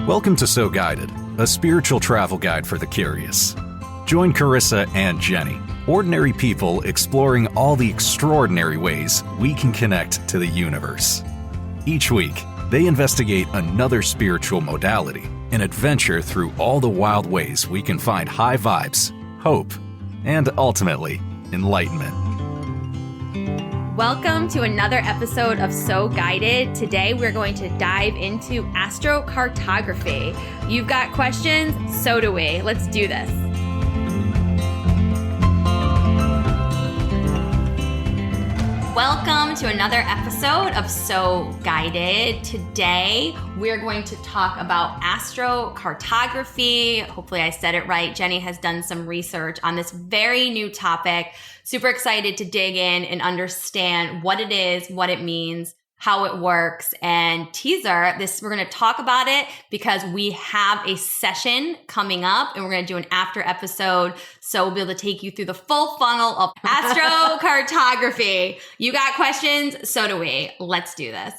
Welcome to So Guided, a spiritual travel guide for the curious. Join Carissa and Jenny, ordinary people exploring all the extraordinary ways we can connect to the universe. Each week, they investigate another spiritual modality and adventure through all the wild ways we can find high vibes, hope, and ultimately, enlightenment. Welcome to another episode of So Guided. Today we're going to dive into AstroCartography. You've got questions? So do we. Let's do this. Welcome to another episode of So Guided. Today we're going to talk about AstroCartography. Hopefully I said it right. Jenny has done some research on this very new topic. Super excited to dig in and understand what it is, what it means, how it works, and teaser this. We're going to talk about it because we have a session coming up and we're going to do an after episode. So we'll be able to take you through the full funnel of AstroCartography. You got questions? So do we. Let's do this.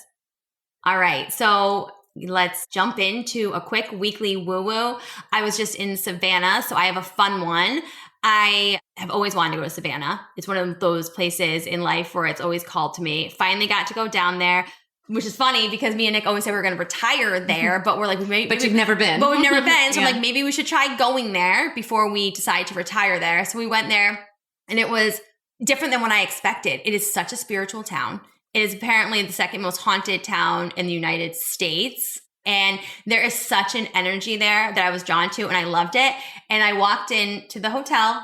All right. So let's jump into a quick weekly woo-woo. I was just in Savannah, so I have a fun one. I have always wanted to go to Savannah. It's one of those places in life where it's always called to me. Finally got to go down there, which is funny because me and Nick always said we were going to retire there, but we're like, but you've never been. But we've never been. So Yeah. I'm like, maybe we should try going there before we decide to retire there. So we went there and it was different than what I expected. It is such a spiritual town. It is apparently the second most haunted town in the United States. And there is such an energy there that I was drawn to and I loved it. And I walked into the hotel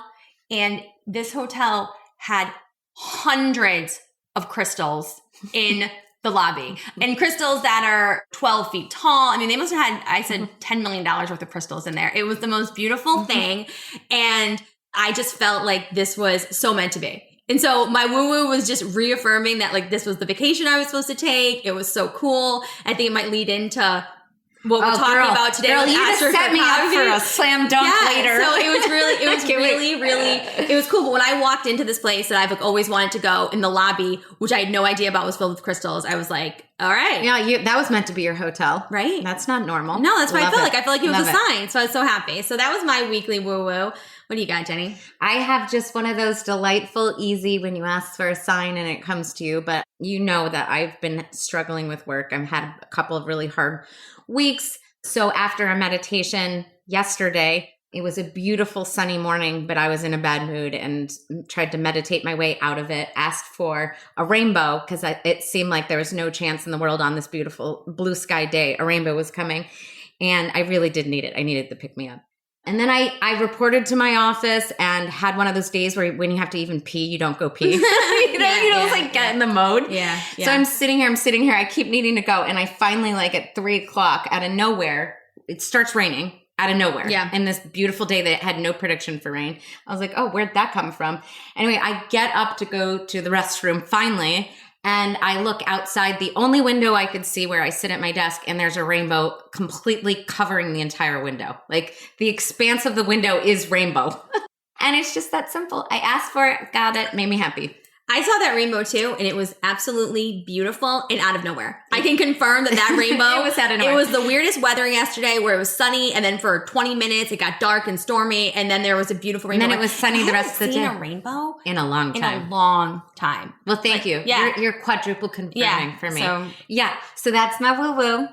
and this hotel had hundreds of crystals in the lobby and crystals that are 12 feet tall. I mean, they must have had, I said $10 million worth of crystals in there. It was the most beautiful thing. And I just felt like this was so meant to be. And so my woo-woo was just reaffirming that like this was the vacation I was supposed to take. It was so cool. I think it might lead into what we're talking about today. Girl, you just set me up for a slam dunk later. So it was really cool. But when I walked into this place that I've always wanted to go in the lobby, which I had no idea about was filled with crystals, I was like, all right. Yeah, that was meant to be your hotel. Right. That's not normal. No, that's what I felt like. I felt like it was Love a sign. So I was so happy. So that was my weekly woo-woo. What do you got, Jenny? I have just one of those delightful, easy when you ask for a sign and it comes to you. But you know that I've been struggling with work. I've had a couple of really hard weeks. So after a meditation yesterday, it was a beautiful sunny morning, but I was in a bad mood and tried to meditate my way out of it, asked for a rainbow because it seemed like there was no chance in the world on this beautiful blue sky day. A rainbow was coming and I really did need it. I needed the pick me up. And then I reported to my office and had one of those days where when you have to even pee, you don't go pee. Get in the mode. Yeah. So I'm sitting here. I keep needing to go. And I finally, like at 3:00 out of nowhere, it starts raining out of nowhere. Yeah. And this beautiful day that had no prediction for rain. I was like, oh, where'd that come from? Anyway, I get up to go to the restroom finally. And I look outside the only window I could see where I sit at my desk, and there's a rainbow completely covering the entire window. Like the expanse of the window is rainbow. And it's just that simple. I asked for it, got it, made me happy. I saw that rainbow too, and it was absolutely beautiful and out of nowhere. I can confirm that rainbow It was out of nowhere. It was the weirdest weathering yesterday where it was sunny, and then for 20 minutes it got dark and stormy, and then there was a beautiful rainbow. And then it was sunny the rest of the day. I haven't seen a rainbow In a long time. Well, thank you. Yeah. You're quadruple confirming for me. So, So that's my woo-woo.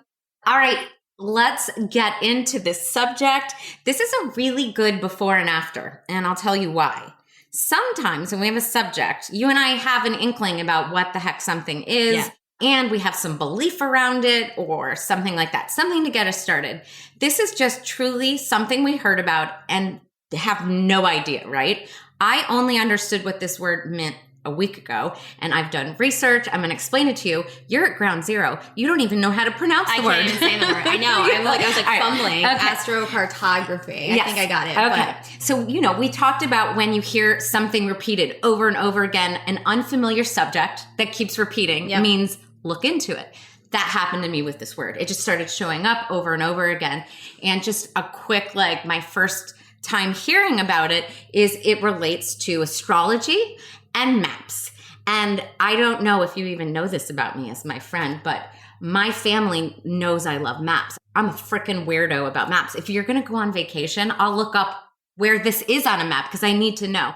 All right. Let's get into this subject. This is a really good before and after, and I'll tell you why. Sometimes when we have a subject, you and I have an inkling about what the heck something is, and we have some belief around it or something like that, something to get us started. This is just truly something we heard about and have no idea, right? I only understood what this word meant a week ago, and I've done research. I'm going to explain it to you. You're at ground zero. You don't even know how to pronounce the word. I can't even say the word. I know. I was like fumbling. Okay. AstroCartography. I think I got it. Okay. So, we talked about when you hear something repeated over and over again, an unfamiliar subject that keeps repeating means look into it. That happened to me with this word. It just started showing up over and over again. And just a quick, my first time hearing about it is it relates to astrology and maps. And I don't know if you even know this about me as my friend, but my family knows I love maps. I'm a freaking weirdo about maps. If you're going to go on vacation, I'll look up where this is on a map because I need to know.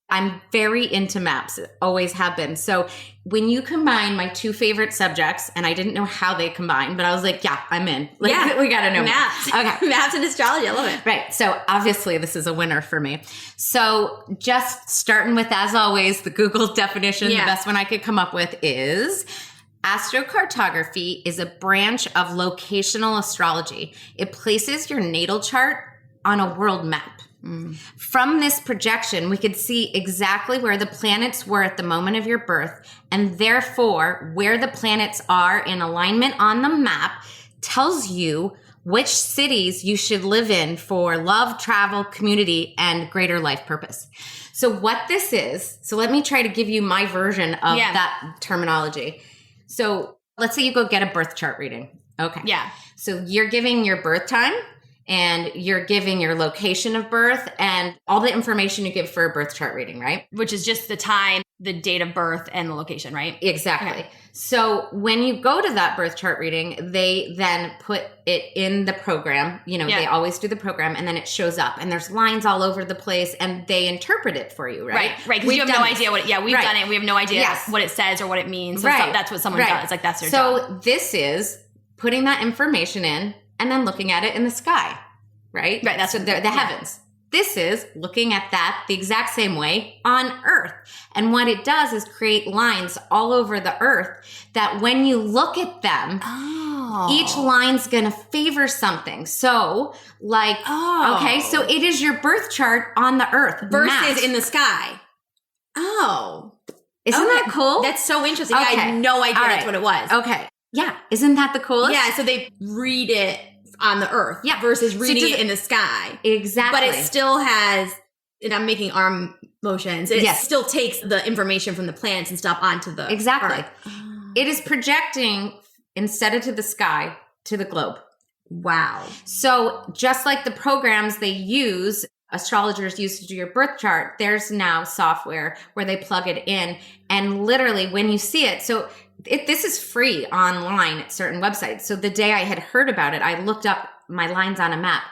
I'm very into maps, always have been. So when you combine my two favorite subjects, and I didn't know how they combined, but I was like, yeah, I'm in. Like, yeah, we got to know maps. Okay. Maps and astrology. I love it. Right. So obviously this is a winner for me. So just starting with, as always, the Google definition, the best one I could come up with is AstroCartography is a branch of locational astrology. It places your natal chart on a world map. From this projection, we could see exactly where the planets were at the moment of your birth, and therefore where the planets are in alignment on the map tells you which cities you should live in for love, travel, community, and greater life purpose. So what this is, so let me try to give you my version of that terminology. So let's say you go get a birth chart reading. Okay. Yeah. So you're giving your birth time, and you're giving your location of birth and all the information you give for a birth chart reading, right? Which is just the time, the date of birth, and the location, right? Exactly. Okay. So when you go to that birth chart reading, they then put it in the program. You know, they always do the program, and then it shows up, and there's lines all over the place, and they interpret it for you, right? Right. Because you have no idea what we've done it. We have no idea what it says or what it means. So that's what someone does. Like, that's their job. So this is putting that information in and then looking at it in the sky, right? Right. That's what the heavens. This is looking at that the exact same way on Earth. And what it does is create lines all over the Earth that when you look at them, each line's going to favor something. So like, okay, so it is your birth chart on the Earth versus in the sky. Oh. Isn't that cool? That's so interesting. Okay. I had no idea that's what it was. Okay. Yeah. Isn't that the coolest? Yeah. So they read it on the Earth versus reading it in the sky. Exactly. But it still has, and I'm making arm motions, it still takes the information from the planets and stuff onto the Earth. It is projecting instead of to the sky, to the globe. Wow. So just like the programs they use, astrologers use to do your birth chart, there's now software where they plug it in. And literally when you see it, so this is free online at certain websites. So the day I had heard about it, I looked up my lines on a map.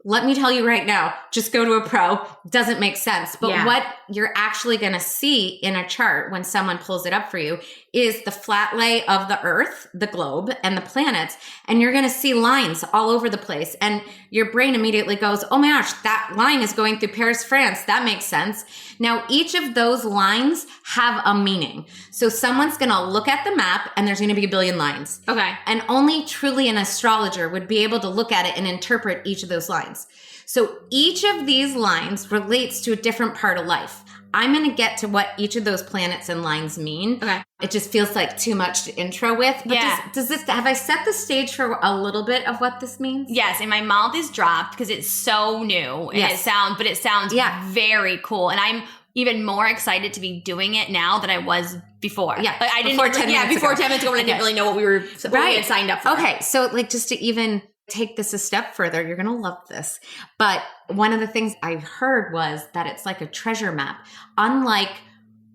Let me tell you right now, just go to a pro. Doesn't make sense. But what you're actually going to see in a chart when someone pulls it up for you is the flat lay of the Earth, the globe, and the planets. And you're going to see lines all over the place. And your brain immediately goes, oh my gosh, that line is going through Paris, France. That makes sense. Now, each of those lines have a meaning. So someone's going to look at the map and there's going to be a billion lines. Okay. And only truly an astrologer would be able to look at it and interpret each of those lines. So each of these lines relates to a different part of life. I'm going to get to what each of those planets and lines mean. Okay. It just feels like too much to intro with. But does this, have I set the stage for a little bit of what this means? Yes. And my mouth is dropped because it's so new. And it sounds very cool. And I'm even more excited to be doing it now than I was before. Yeah. Like, I didn't, before 10 minutes before ago. 10 minutes ago when I didn't really know what we had signed up for. Okay. So like just to even take this a step further, you're going to love this. But one of the things I heard was that it's like a treasure map. Unlike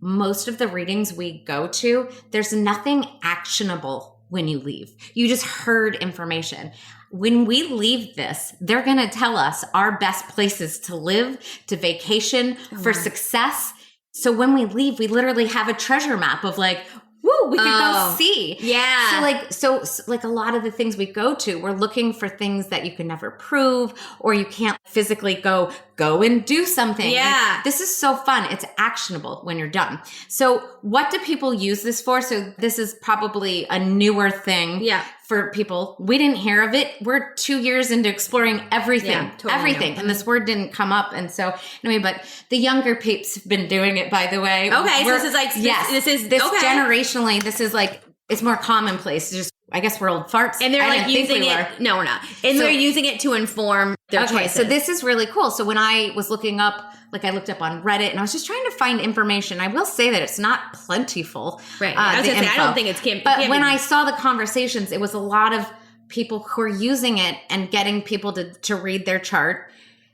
most of the readings we go to, there's nothing actionable when you leave. You just heard information. When we leave this, they're going to tell us our best places to live, to vacation, for success. So when we leave, we literally have a treasure map of like, woo, we could go see. Yeah. So like a lot of the things we go to, we're looking for things that you can never prove or you can't physically go and do something. Yeah. Like, this is so fun. It's actionable when you're done. So what do people use this for? So this is probably a newer thing for people. We didn't hear of it. We're 2 years into exploring everything. Yeah, totally everything. New. And this word didn't come up. And so anyway, but the younger peeps have been doing it, by the way. Okay. So this is like, generationally, this is like, it's more commonplace. Just, I guess we're old farts. And they're like using it. No, we're not. And they're using it to inform their choices. So this is really cool. So when I was looking up, like I looked up on Reddit and I was just trying to find information. I will say that it's not plentiful. Right. I was going to say, I don't think it's But when I saw the conversations, it was a lot of people who are using it and getting people to read their chart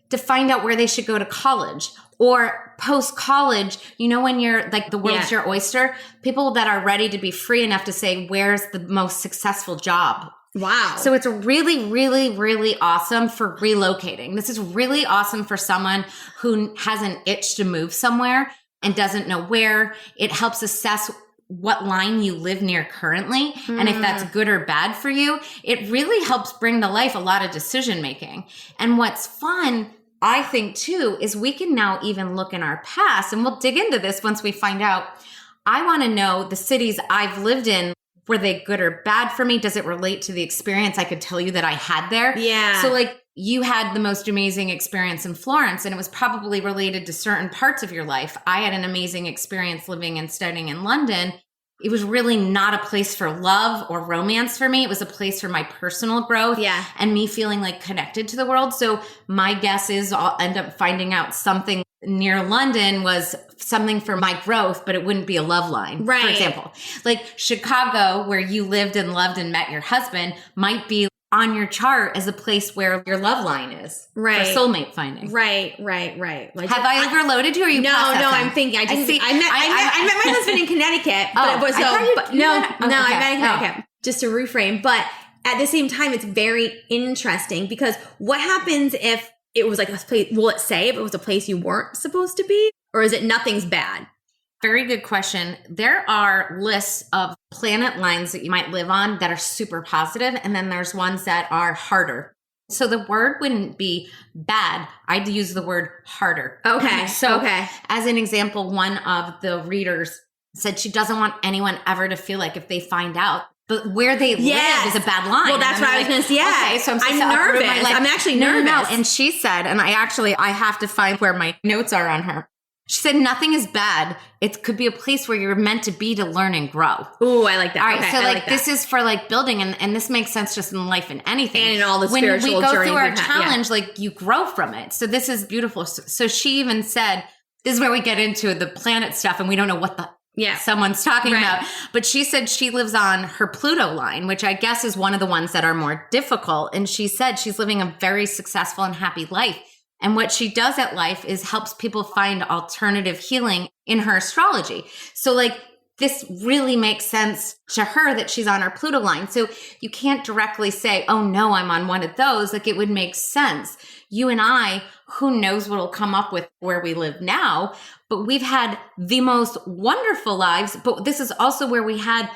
to find out where they should go to college Or post-college, when you're like the world's your oyster, people that are ready to be free enough to say, where's the most successful job? Wow. So it's really, really, really awesome for relocating. This is really awesome for someone who has an itch to move somewhere and doesn't know where. It helps assess what line you live near currently and if that's good or bad for you. It really helps bring to life a lot of decision making. And what's fun, I think too, is we can now even look in our past, and we'll dig into this once we find out. I want to know the cities I've lived in. Were they good or bad for me? Does it relate to the experience I could tell you that I had there? Yeah. So like you had the most amazing experience in Florence, and it was probably related to certain parts of your life. I had an amazing experience living and studying in London. It was really not a place for love or romance for me. It was a place for my personal growth and me feeling like connected to the world. So my guess is I'll end up finding out something near London was something for my growth, but it wouldn't be a love line. Right. For example, like Chicago, where you lived and loved and met your husband, might be on your chart as a place where your love line is for soulmate finding. Right. Like, have I overloaded you? Or are you No, processing? I'm thinking. I see. met my husband in Connecticut. I met in Connecticut. Just to reframe, but at the same time, it's very interesting because what happens if it was like a place? Will it say if it was a place you weren't supposed to be, or is it nothing's bad? Very good question. There are lists of planet lines that you might live on that are super positive, and then there's ones that are harder. So the word wouldn't be bad. I'd use the word harder. Okay. As an example, one of the readers said she doesn't want anyone ever to feel like if they find out but where they live is a bad line. Well, that's what I was going to say. Yeah. Okay, so I'm nervous. I'm actually nervous. No. And she said, and I have to find where my notes are on her. She said, nothing is bad. It could be a place where you're meant to be to learn and grow. Ooh, I like that. All right, okay, so like this is for like building, and this makes sense just in life and anything. And in all the spiritual journeys. When we go through our challenge, like you grow from it. So this is beautiful. So she even said, this is where we get into the planet stuff and we don't know what the someone's talking about. But she said she lives on her Pluto line, which I guess is one of the ones that are more difficult. And she said she's living a very successful and happy life. And what she does at life is helps people find alternative healing in her astrology. So like this really makes sense to her that she's on her Pluto line. So you can't directly say, oh no, I'm on one of those. Like it would make sense. You and I, who knows what'll come up with where we live now, but we've had the most wonderful lives. But this is also where we had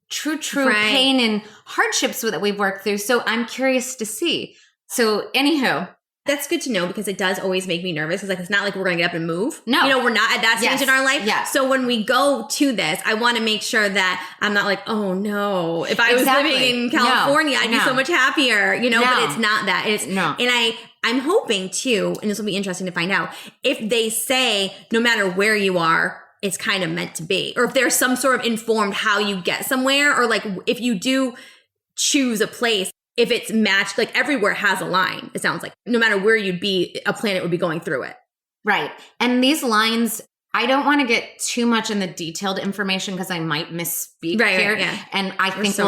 true pain and hardships that we've worked through. So I'm curious to see. So anywho. That's good to know because it does always make me nervous because like it's not like we're going to get up and move. No. We're not at that stage in our life. Yeah. So when we go to this, I want to make sure that I'm not like, oh no, if I was living in California, I'd be so much happier, but it's not that. And I'm hoping too, and this will be interesting to find out, if they say no matter where you are, it's kind of meant to be, or if there's some sort of informed how you get somewhere, or like if you do choose a place, if it's matched, like everywhere has a line, it sounds like. No matter where you'd be, a planet would be going through it. Right. And these lines, I don't want to get too much in the detailed information because I might misspeak here. Right, yeah. And I think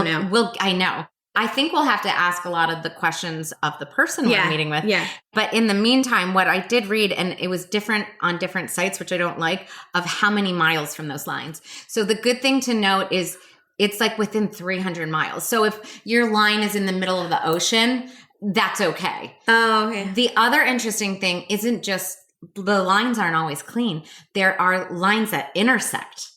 I know. I think we'll have to ask a lot of the questions of the person we're meeting with. Yeah. But in the meantime, what I did read, and it was different on different sites, which I don't like, of how many miles from those lines. So the good thing to note is it's like within 300 miles. So if your line is in the middle of the ocean, that's okay. Oh, okay. The other interesting thing isn't just the lines aren't always clean. There are lines that intersect.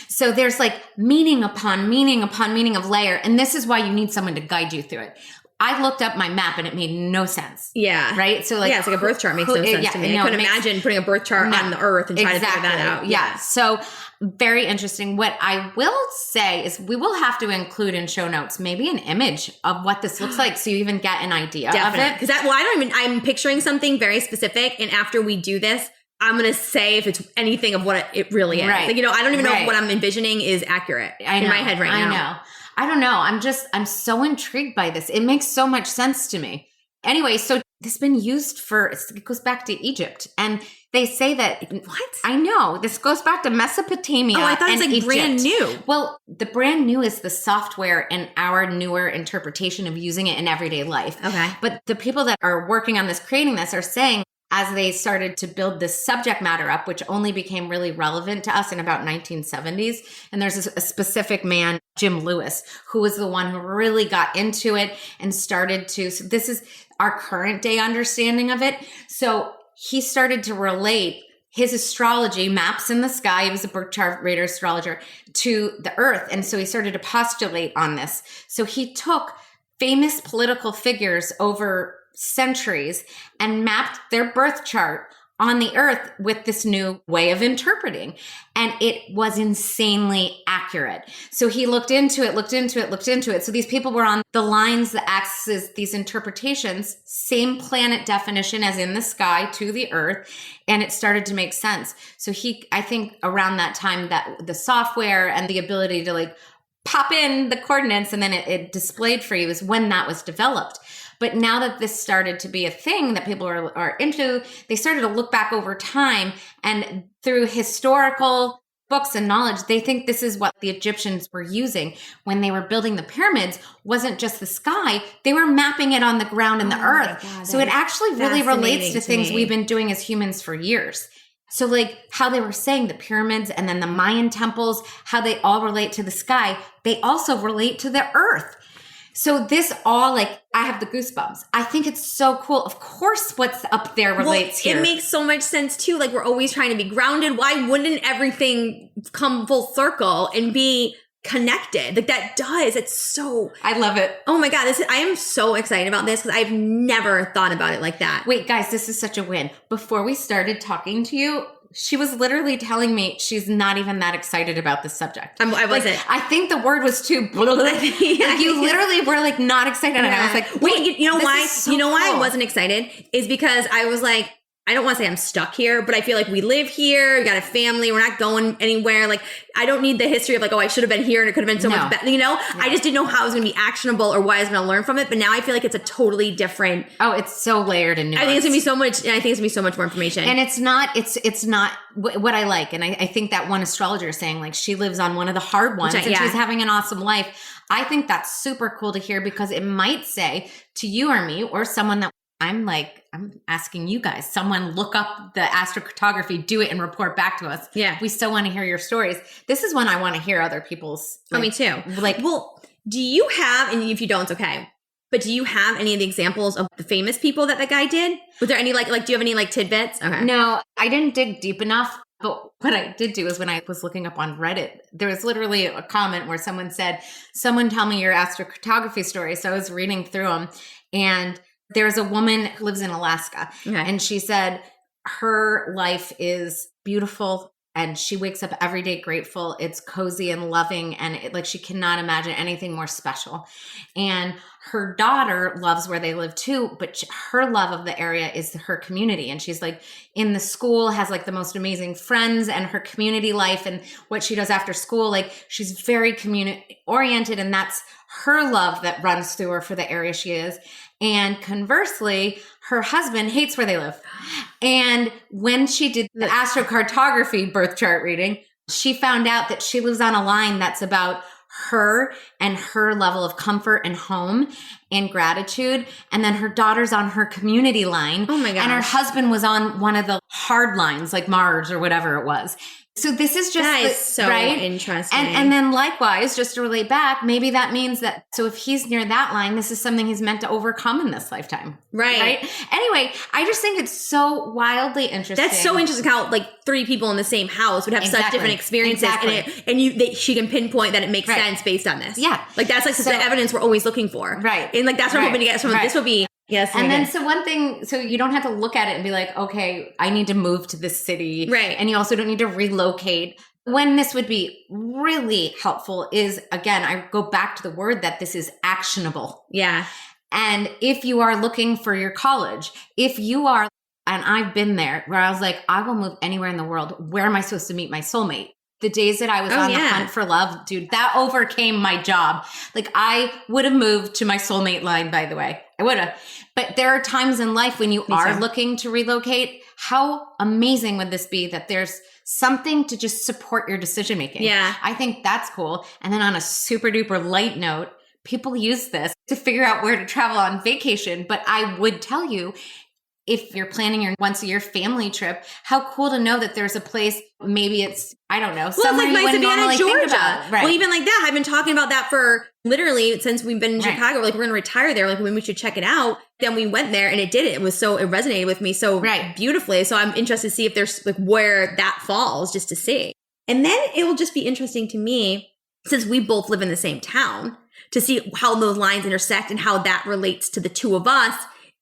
So there's like meaning upon meaning upon meaning of layer. And this is why you need someone to guide you through it. I looked up my map and it made no sense. Yeah. Right? So like, it's like a birth chart makes no sense to me. I couldn't imagine putting a birth chart on the earth and trying to figure that out. Yeah. So very interesting. What I will say is we will have to include in show notes maybe an image of what this looks like so you even get an idea of it. Because I'm picturing something very specific. And after we do this, I'm going to say if it's anything of what it really is. Right. Like, I don't even know if what I'm envisioning is accurate in my head right now. I know. I don't know. I'm so intrigued by this. It makes so much sense to me. Anyway, so this has been used it goes back to Egypt. And they say that, what? I know. This goes back to Mesopotamia. Oh, I thought it was like Egypt. Brand new. Well, the brand new is the software and our newer interpretation of using it in everyday life. Okay. But the people that are working on this, creating this, are saying as they started to build this subject matter up, which only became really relevant to us in about 1970s. And there's a specific man, Jim Lewis, who was the one who really got into it and started to, so this is our current day understanding of it. So he started to relate his astrology, maps in the sky, he was a birth chart reader astrologer, to the earth. And so he started to postulate on this. So he took famous political figures over centuries and mapped their birth chart on the earth with this new way of interpreting. And it was insanely accurate. So he looked into it. So these people were on the lines, the axes, these interpretations, same planet definition as in the sky to the earth. And it started to make sense. So I think around that time that the software and the ability to like pop in the coordinates and then it displayed for you is when that was developed. But now that this started to be a thing that people are into, they started to look back over time, and through historical books and knowledge, they think this is what the Egyptians were using when they were building the pyramids. Wasn't just the sky, they were mapping it on the ground and the earth. God, so it actually really relates to things me. we've been doing as humans for years. So like how they were saying the pyramids and then the Mayan temples, how they all relate to the sky, they also relate to the earth. So this all, like, I have the goosebumps. I think it's so cool. Of course, what's up there relates here. It makes so much sense too. Like, we're always trying to be grounded. Why wouldn't everything come full circle and be connected? Like, that does. It's so... I love it. Oh my God. I am so excited about this because I've never thought about it like that. Wait, guys, this is such a win. Before we started talking to you, she was literally telling me she's not even that excited about this subject. I wasn't. Like, I think the word was too... Like, you literally were like not excited. And I was like, wait, you know why? So you know why I cool. wasn't excited is because I was like, I don't want to say I'm stuck here, but I feel like we live here. We got a family. We're not going anywhere. Like, I don't need the history of like, oh, I should have been here and it could have been so much better. You know, I just didn't know how it was going to be actionable or what I was going to learn from it. But now I feel like it's a totally different. Oh, it's so layered and nuanced. I think it's going to be so much. And I think it's going to be so much more information. And it's not what I like. And I think that one astrologer is saying like she lives on one of the hard ones and she's having an awesome life. I think that's super cool to hear because it might say to you or me or someone that I'm asking you guys, someone look up the AstroCartography, do it and report back to us. Yeah. We still want to hear your stories. This is when I want to hear other people's. Like, me too. Like, well, do you have, and if you don't, it's okay. But do you have any of the examples of the famous people that guy did? Was there any like do you have any like tidbits? Okay. No, I didn't dig deep enough. But what I did do is when I was looking up on Reddit, there was literally a comment where someone said, someone tell me your astrocartography story. So I was reading through them and there's a woman who lives in Alaska and she said her life is beautiful and she wakes up every day grateful. It's cozy and loving and like she cannot imagine anything more special. And her daughter loves where they live too, but her love of the area is her community. And she's like in the school, has like the most amazing friends and her community life and what she does after school. Like she's very community oriented and that's her love that runs through her for the area she is. And conversely, her husband hates where they live. And when she did the astrocartography birth chart reading, she found out that she lives on a line that's about her and her level of comfort and home and gratitude. And then her daughter's on her community line. Oh my gosh. And her husband was on one of the hard lines, like Mars or whatever it was. So this is just that is so interesting. And then likewise, just to relate back, maybe that means that, so if he's near that line, this is something he's meant to overcome in this lifetime. Right. Anyway, I just think it's so wildly interesting. That's so interesting how like three people in the same house would have such different experiences. And she can pinpoint that it makes sense based on this. Yeah. Like that's like the evidence we're always looking for. Right. And like that's what I'm hoping to get from this will be. Yes. And then so one thing, so you don't have to look at it and be like, okay, I need to move to this city. Right. And you also don't need to relocate. When this would be really helpful is, again, I go back to the word that this is actionable. Yeah. And if you are looking for your college, if you are, and I've been there where I was like, I will move anywhere in the world. Where am I supposed to meet my soulmate? The days that I was on the hunt for love, dude, that overcame my job. Like I would have moved to my soulmate line, by the way. I would have. But there are times in life when you are looking to relocate. How amazing would this be that there's something to just support your decision making? Yeah. I think that's cool. And then on a super duper light note, people use this to figure out where to travel on vacation. But I would tell you, if you're planning your once a year family trip, how cool to know that there's a place, maybe it's, I don't know, somewhere it's like you wouldn't normally Georgia. think about. Right. Well, even like that, I've been talking about that for literally since we've been in Right. Chicago. Like, we're going to retire there. Like, when we should check it out. Then we went there and it did it. It resonated with me so beautifully. So I'm interested to see if there's like where that falls, just to see. And then it will just be interesting to me, since we both live in the same town, to see how those lines intersect and how that relates to the two of us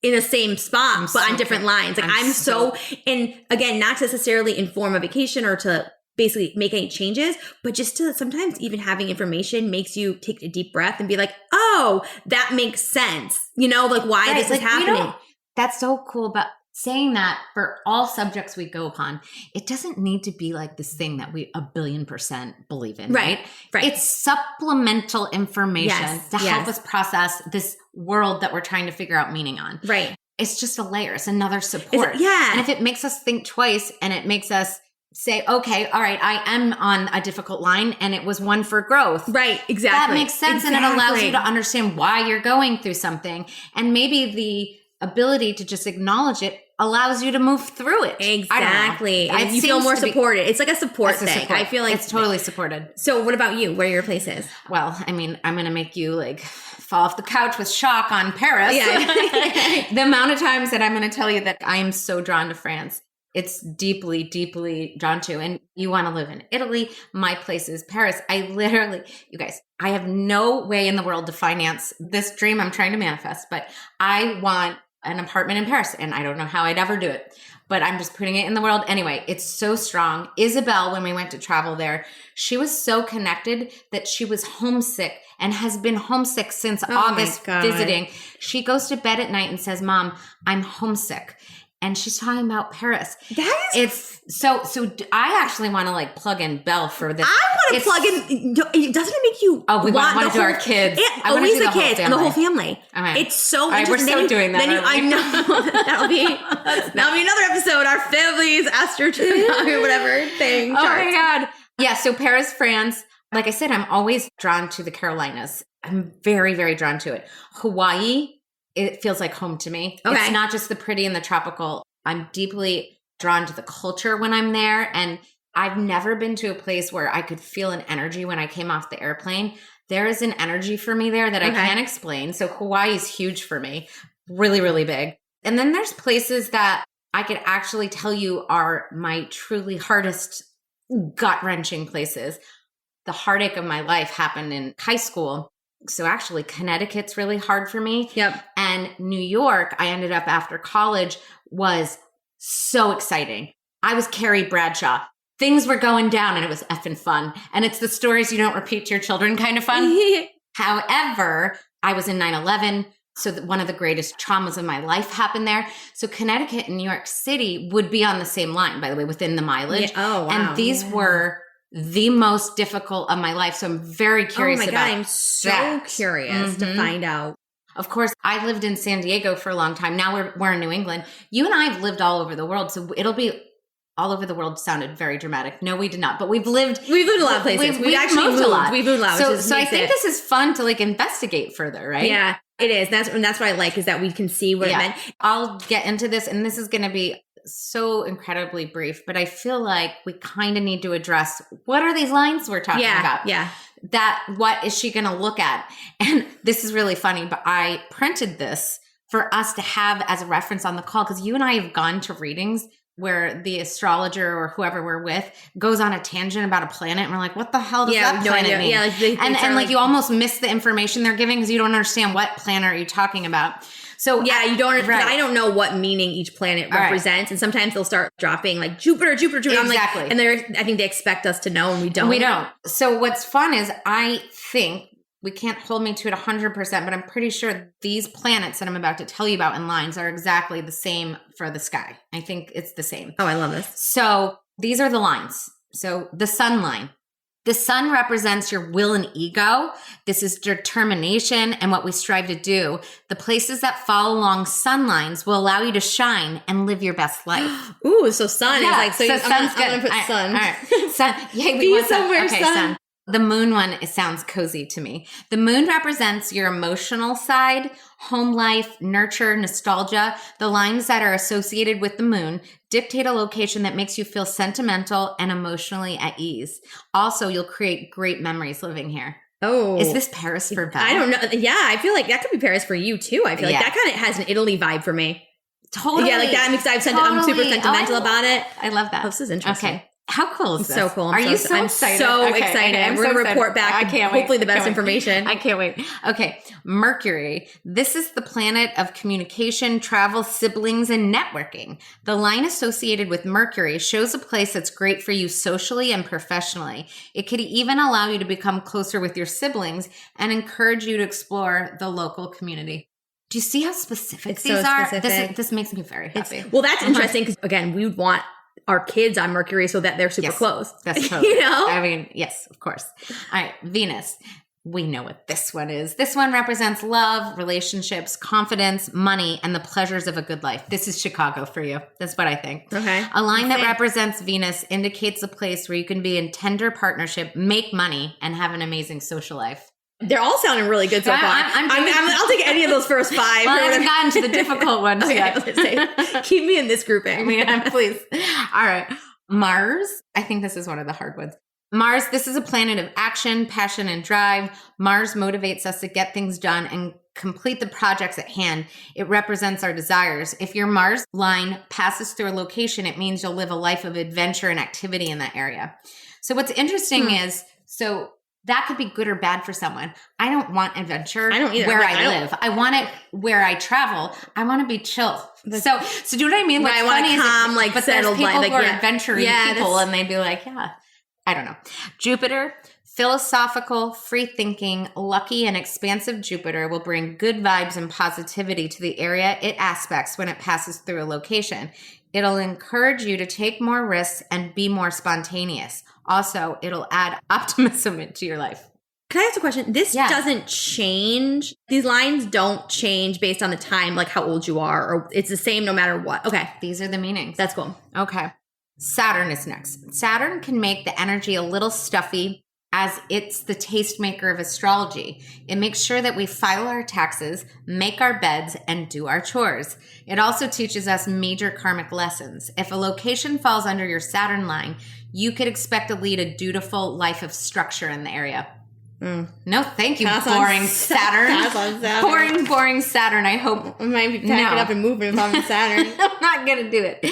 in the same spot, but on different lines. Like, and again, not necessarily inform a vacation or to basically make any changes, but just to sometimes even having information makes you take a deep breath and be like, oh, that makes sense. You know, like why this is happening. That's so cool. But saying that for all subjects we go upon, it doesn't need to be like this thing that we 1,000,000,000% believe in. Right. It's supplemental information to help us process this world that we're trying to figure out meaning on. Right. It's just a layer. It's another support. And if it makes us think twice and it makes us say, okay, all right, I am on a difficult line and it was one for growth. Right. Exactly. That makes sense. And it allows you to understand why you're going through something. And maybe the ability to just acknowledge it allows you to move through it. Exactly. And you feel more supported. It's like a support thing. I feel like it's totally supported. So what about you? Where are your places? Well, I mean, I'm going to make you like fall off the couch with shock on Paris. Yeah. The amount of times that I'm going to tell you that I'm so drawn to France. It's deeply, deeply drawn to. And you want to live in Italy. My place is Paris. You guys, I have no way in the world to finance this dream I'm trying to manifest, but I want an apartment in Paris and I don't know how I'd ever do it, but I'm just putting it in the world. Anyway, it's so strong. Isabel, when we went to travel there, she was so connected that she was homesick and has been homesick since August visiting. She goes to bed at night and says, Mom, I'm homesick. And she's talking about Paris. So I actually want to like plug in Belle for this. I want to plug in. Doesn't it make you? Oh, we want to do our kids. Always the kids and the whole family. Okay. It's so interesting. We're still doing that. I know that'll be another episode. Our families, astrology, whatever thing. Oh my God. Yeah. So Paris, France. Like I said, I'm always drawn to the Carolinas. I'm very, very drawn to it. Hawaii. It feels like home to me. Okay. It's not just the pretty and the tropical. I'm deeply drawn to the culture when I'm there. And I've never been to a place where I could feel an energy when I came off the airplane. There is an energy for me there that I can't explain. So Hawaii is huge for me. Really, really big. And then there's places that I could actually tell you are my truly hardest, gut-wrenching places. The heartache of my life happened in high school. So actually, Connecticut's really hard for me. Yep. And New York, I ended up after college, was so exciting. I was Carrie Bradshaw. Things were going down and it was effing fun. And it's the stories you don't repeat to your children kind of fun. However, I was in 9/11. So one of the greatest traumas of my life happened there. So Connecticut and New York City would be on the same line, by the way, within the mileage. Yeah. Oh, wow. And these were the most difficult of my life. So I'm very curious about God, I'm so curious to find out. Of course, I lived in San Diego for a long time. Now we're in New England. You and I have lived all over the world. So it'll be all over the world sounded very dramatic. No, we did not. But we've lived a lot of places. We've actually moved a lot. We've moved a lot. So I think this is fun to like investigate further, right? Yeah, it is. That's what I like is that we can see what it meant. I'll get into this, and this is going to be so incredibly brief, but I feel like we kind of need to address what are these lines we're talking about? Yeah. That what is she going to look at? And this is really funny, but I printed this for us to have as a reference on the call because you and I have gone to readings where the astrologer or whoever we're with goes on a tangent about a planet and we're like, what the hell does that planet mean? Yeah, and you almost miss the information they're giving because you don't understand what planet are you talking about. So you don't. Right. I don't know what meaning each planet represents, and sometimes they'll start dropping like Jupiter. Exactly. I'm like, and I think they expect us to know, and we don't. We don't. So what's fun is I think we can't hold me to it 100%, but I'm pretty sure these planets that I'm about to tell you about in lines are exactly the same for the sky. I think it's the same. Oh, I love this. So these are the lines. So the sun line. The sun represents your will and ego. This is determination and what we strive to do. The places that fall along sun lines will allow you to shine and live your best life. Ooh, so sun is like, sun's good. I'm going to put sun. All right. Sun. Yeah, Be somewhere, sun. The moon one, it sounds cozy to me. The moon represents your emotional side, home life, nurture, nostalgia. The lines that are associated with the moon dictate a location that makes you feel sentimental and emotionally at ease. Also, you'll create great memories living here. Oh. Is this Paris for Belle? I don't know. Yeah, I feel like that could be Paris for you too. I feel like that kind of has an Italy vibe for me. Totally. Yeah, like that makes I'm super sentimental about it. I love that. Oh, this is interesting. Okay. How cool is this? So cool. Are you so excited? I'm so excited. I'm We're so going to report excited. back. I can't wait. Hopefully the best information. I can't wait. Okay. Mercury. This is the planet of communication, travel, siblings, and networking. The line associated with Mercury shows a place that's great for you socially and professionally. It could even allow you to become closer with your siblings and encourage you to explore the local community. Do you see how specific these are? Specific. This makes me very happy. Well, that's interesting because, again, we would want our kids on Mercury so that they're super close. That's totally. You know? I mean, yes, of course. All right, Venus. We know what this one is. This one represents love, relationships, confidence, money, and the pleasures of a good life. This is Chicago for you. That's what I think. Okay. A line that represents Venus indicates a place where you can be in tender partnership, make money, and have an amazing social life. They're all sounding really good so far. I'll take any of those first five. Well, I haven't gotten to the difficult ones yet. Keep me in this grouping. Yeah, please. All right. Mars. I think this is one of the hard ones. Mars, this is a planet of action, passion, and drive. Mars motivates us to get things done and complete the projects at hand. It represents our desires. If your Mars line passes through a location, it means you'll live a life of adventure and activity in that area. So what's interesting is, that could be good or bad for someone. I don't want adventure where I live. I want it where I travel. I want to be chill. So do you know what I mean? Like, I want a calm, like settled life. But there's people who are adventurous people, and they'd be like, I don't know. Jupiter, philosophical, free-thinking, lucky, and expansive Jupiter will bring good vibes and positivity to the area it aspects when it passes through a location. It'll encourage you to take more risks and be more spontaneous. Also, it'll add optimism into your life. Can I ask a question? This doesn't change. These lines don't change based on the time, like how old you are, or it's the same no matter what. Okay. These are the meanings. That's cool. Okay. Saturn is next. Saturn can make the energy a little stuffy, as it's the tastemaker of astrology. It makes sure that we file our taxes, make our beds, and do our chores. It also teaches us major karmic lessons. If a location falls under your Saturn line, you could expect to lead a dutiful life of structure in the area. No, thank you, boring Saturn. Boring Saturn. I hope. I might be packing up and moving if I'm in Saturn. I'm not going to do it.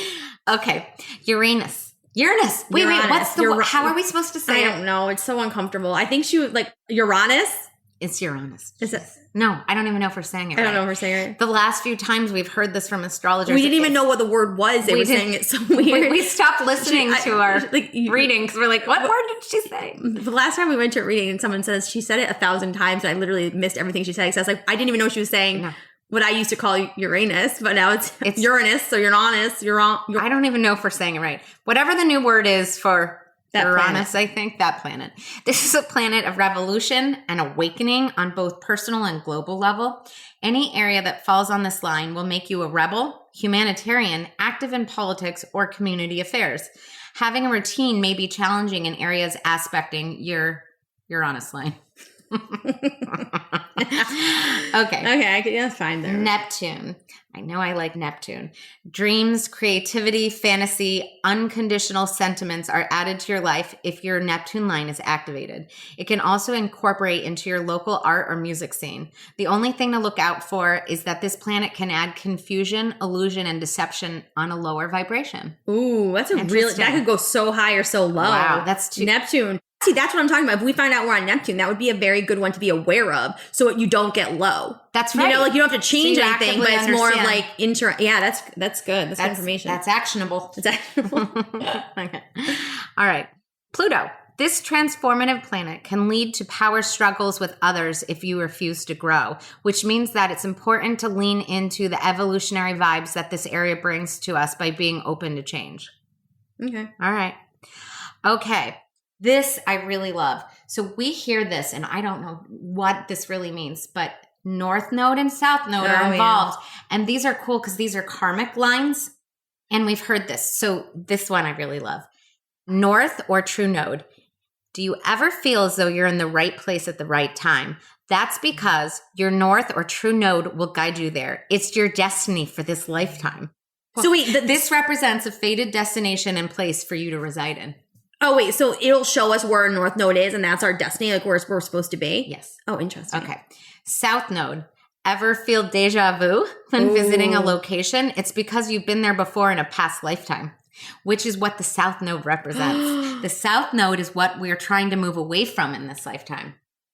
Okay. Uranus. Wait, what's how are we supposed to say it? I don't know. It's so uncomfortable. I think she was like Uranus. It's Uranus. Is it? No, I don't even know if we're saying it right. I don't know if we're saying it right. The last few times we've heard this from astrologers. We didn't even know what the word was. They were saying it so weird. We stopped listening to our reading because we're like, what word did she say? The last time we went to a reading and someone says, she said it 1,000 times and I literally missed everything she said. So I was like, I didn't even know she was saying what I used to call Uranus, but now it's Uranus. So Uranus. I don't even know if we're saying it right. Whatever the new word is for that Uranus, I think, that planet. This is a planet of revolution and awakening on both personal and global level. Any area that falls on this line will make you a rebel, humanitarian, active in politics, or community affairs. Having a routine may be challenging in areas aspecting your Uranus line. Okay, that's fine there. Neptune. I know I like Neptune. Dreams, creativity, fantasy, unconditional sentiments are added to your life if your Neptune line is activated. It can also incorporate into your local art or music scene. The only thing to look out for is that this planet can add confusion, illusion, and deception on a lower vibration. Ooh, that's that could go so high or so low. Wow, that's too Neptune. See, that's what I'm talking about. If we find out we're on Neptune, that would be a very good one to be aware of so you don't get low. That's right. You know, like you don't have to change anything, but it's more of like that's good. That's information. That's actionable. It's actionable. Okay. All right. Pluto. This transformative planet can lead to power struggles with others if you refuse to grow, which means that it's important to lean into the evolutionary vibes that this area brings to us by being open to change. Okay. All right. Okay. This I really love. So we hear this, and I don't know what this really means, but North Node and South Node are involved. Yeah. And these are cool because these are karmic lines, and we've heard this. So this one I really love. North or True Node. Do you ever feel as though you're in the right place at the right time? That's because your north or true node will guide you there. It's your destiny for this lifetime. So wait, This represents a fated destination and place for you to reside in. oh wait, so it'll show us where our north node is, and that's our destiny, like where we're supposed to be? Yes. Oh, interesting. Okay. South node. Ever feel deja vu when visiting a location? It's because you've been there before in a past lifetime, which is what the south node represents. The south node is what we're trying to move away from in this lifetime.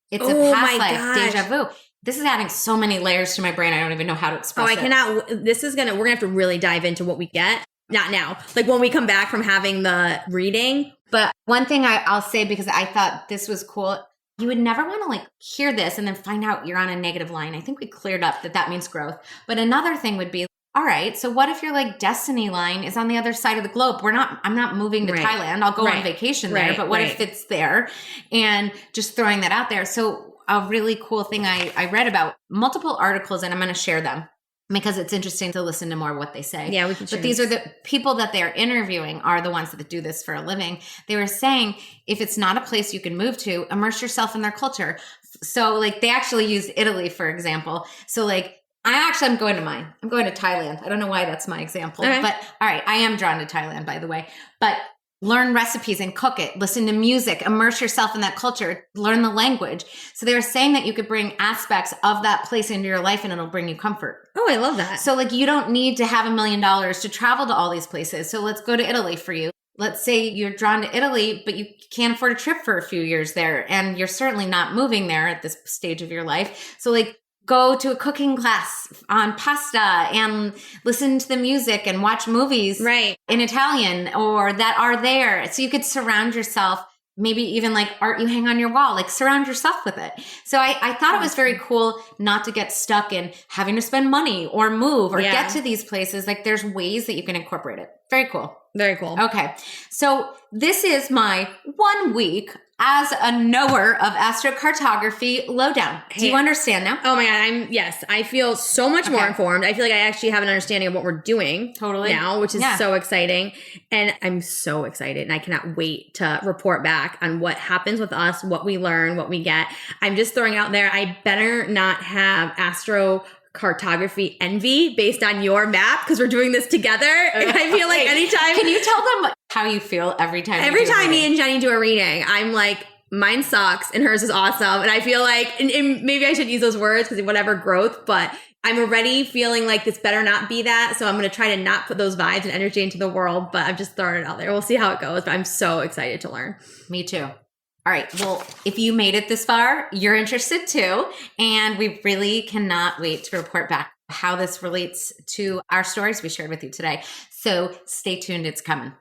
It's a past life, deja vu. This is adding so many layers to my brain. I don't even know how to express it. I cannot. We're going to have to really dive into what we get. Not now. Like when we come back from having the reading. But one thing I'll say, because I thought this was cool, you would never want to like hear this and then find out you're on a negative line. I think we cleared up that means growth. But another thing would be, all right, so what if your like destiny line is on the other side of the globe? I'm not moving to Thailand. I'll go on vacation there. But what if it's there? And just throwing that out there. So a really cool thing I read about multiple articles, and I'm going to share them because it's interesting to listen to more of what they say. Yeah, we can share. But these are the people that they're interviewing are the ones that do this for a living. They were saying, if it's not a place you can move to, immerse yourself in their culture. So like they actually used Italy, for example. So like, I'm going to mine. I'm going to Thailand. I don't know why that's my example, but all right. I am drawn to Thailand, by the way, but learn recipes and cook it, listen to music, immerse yourself in that culture, learn the language. So they were saying that you could bring aspects of that place into your life and it'll bring you comfort. Oh, I love that. So like you don't need to have $1 million to travel to all these places. So let's go to Italy for you. Let's say you're drawn to Italy, but you can't afford a trip for a few years there. And you're certainly not moving there at this stage of your life. So like, go to a cooking class on pasta and listen to the music and watch movies in Italian or that are there. So you could surround yourself, maybe even like art you hang on your wall, like surround yourself with it. So I thought it was very cool not to get stuck in having to spend money or move or get to these places. Like there's ways that you can incorporate it. Very cool. Very cool. Okay. So this is my 1 week as a knower of astrocartography lowdown. Do you understand now? Oh my God. I feel so much more informed. I feel like I actually have an understanding of what we're doing now, which is so exciting. And I'm so excited and I cannot wait to report back on what happens with us, what we learn, what we get. I'm just throwing out there, I better not have AstroCartography envy based on your map because we're doing this together. And I feel like anytime. Can you tell them how you feel every time? Every time me and Jenny do a reading, I'm like, mine sucks and hers is awesome. And I feel like, and maybe I should use those words because whatever growth, but I'm already feeling like this better not be that. So I'm going to try to not put those vibes and energy into the world, but I'm just throwing it out there. We'll see how it goes, but I'm so excited to learn. Me too. All right. Well, if you made it this far, you're interested too. And we really cannot wait to report back how this relates to our stories we shared with you today. So stay tuned. It's coming.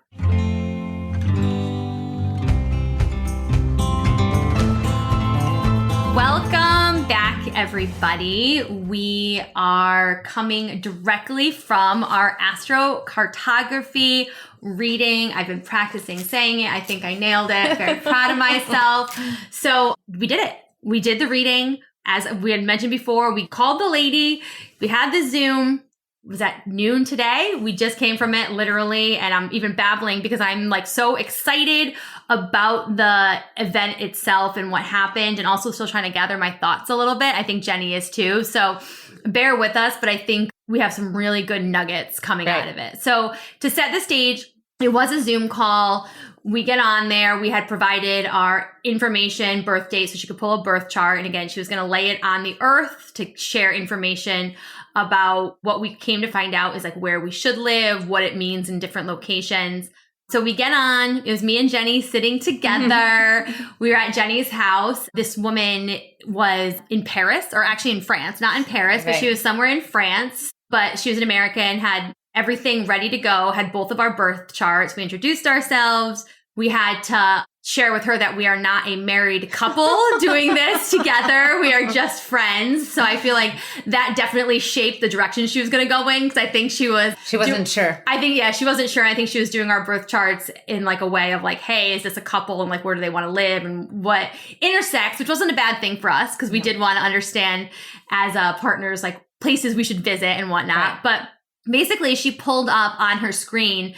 Welcome back, everybody. We are coming directly from our astrocartography reading. I've been practicing saying it. I think I nailed it. Very proud of myself. So we did it. We did the reading. As we had mentioned before, we called the lady. We had the Zoom. It was at noon today. We just came from it literally. And I'm even babbling because I'm like so excited about the event itself and what happened, and also still trying to gather my thoughts a little bit. I think Jenny is too. So bear with us, but I think we have some really good nuggets coming out of it. So to set the stage, it was a Zoom call. We get on there. We had provided our information, birth date, so she could pull a birth chart. And again, she was going to lay it on the earth to share information about what we came to find out is like where we should live, what it means in different locations. So we get on. It was me and Jenny sitting together. We were at Jenny's house. This woman was in Paris, or actually in France, not in Paris, but she was somewhere in France. But she was an American, had everything ready to go, had both of our birth charts. We introduced ourselves. We had to share with her that we are not a married couple doing this together. We are just friends. So I feel like that definitely shaped the direction she was going to go in, because I think she wasn't sure. I think, she wasn't sure. I think she was doing our birth charts in like a way of like, hey, is this a couple? And like, where do they want to live and what intersects, which wasn't a bad thing for us because we did want to understand as partners, like places we should visit and whatnot. But basically she pulled up on her screen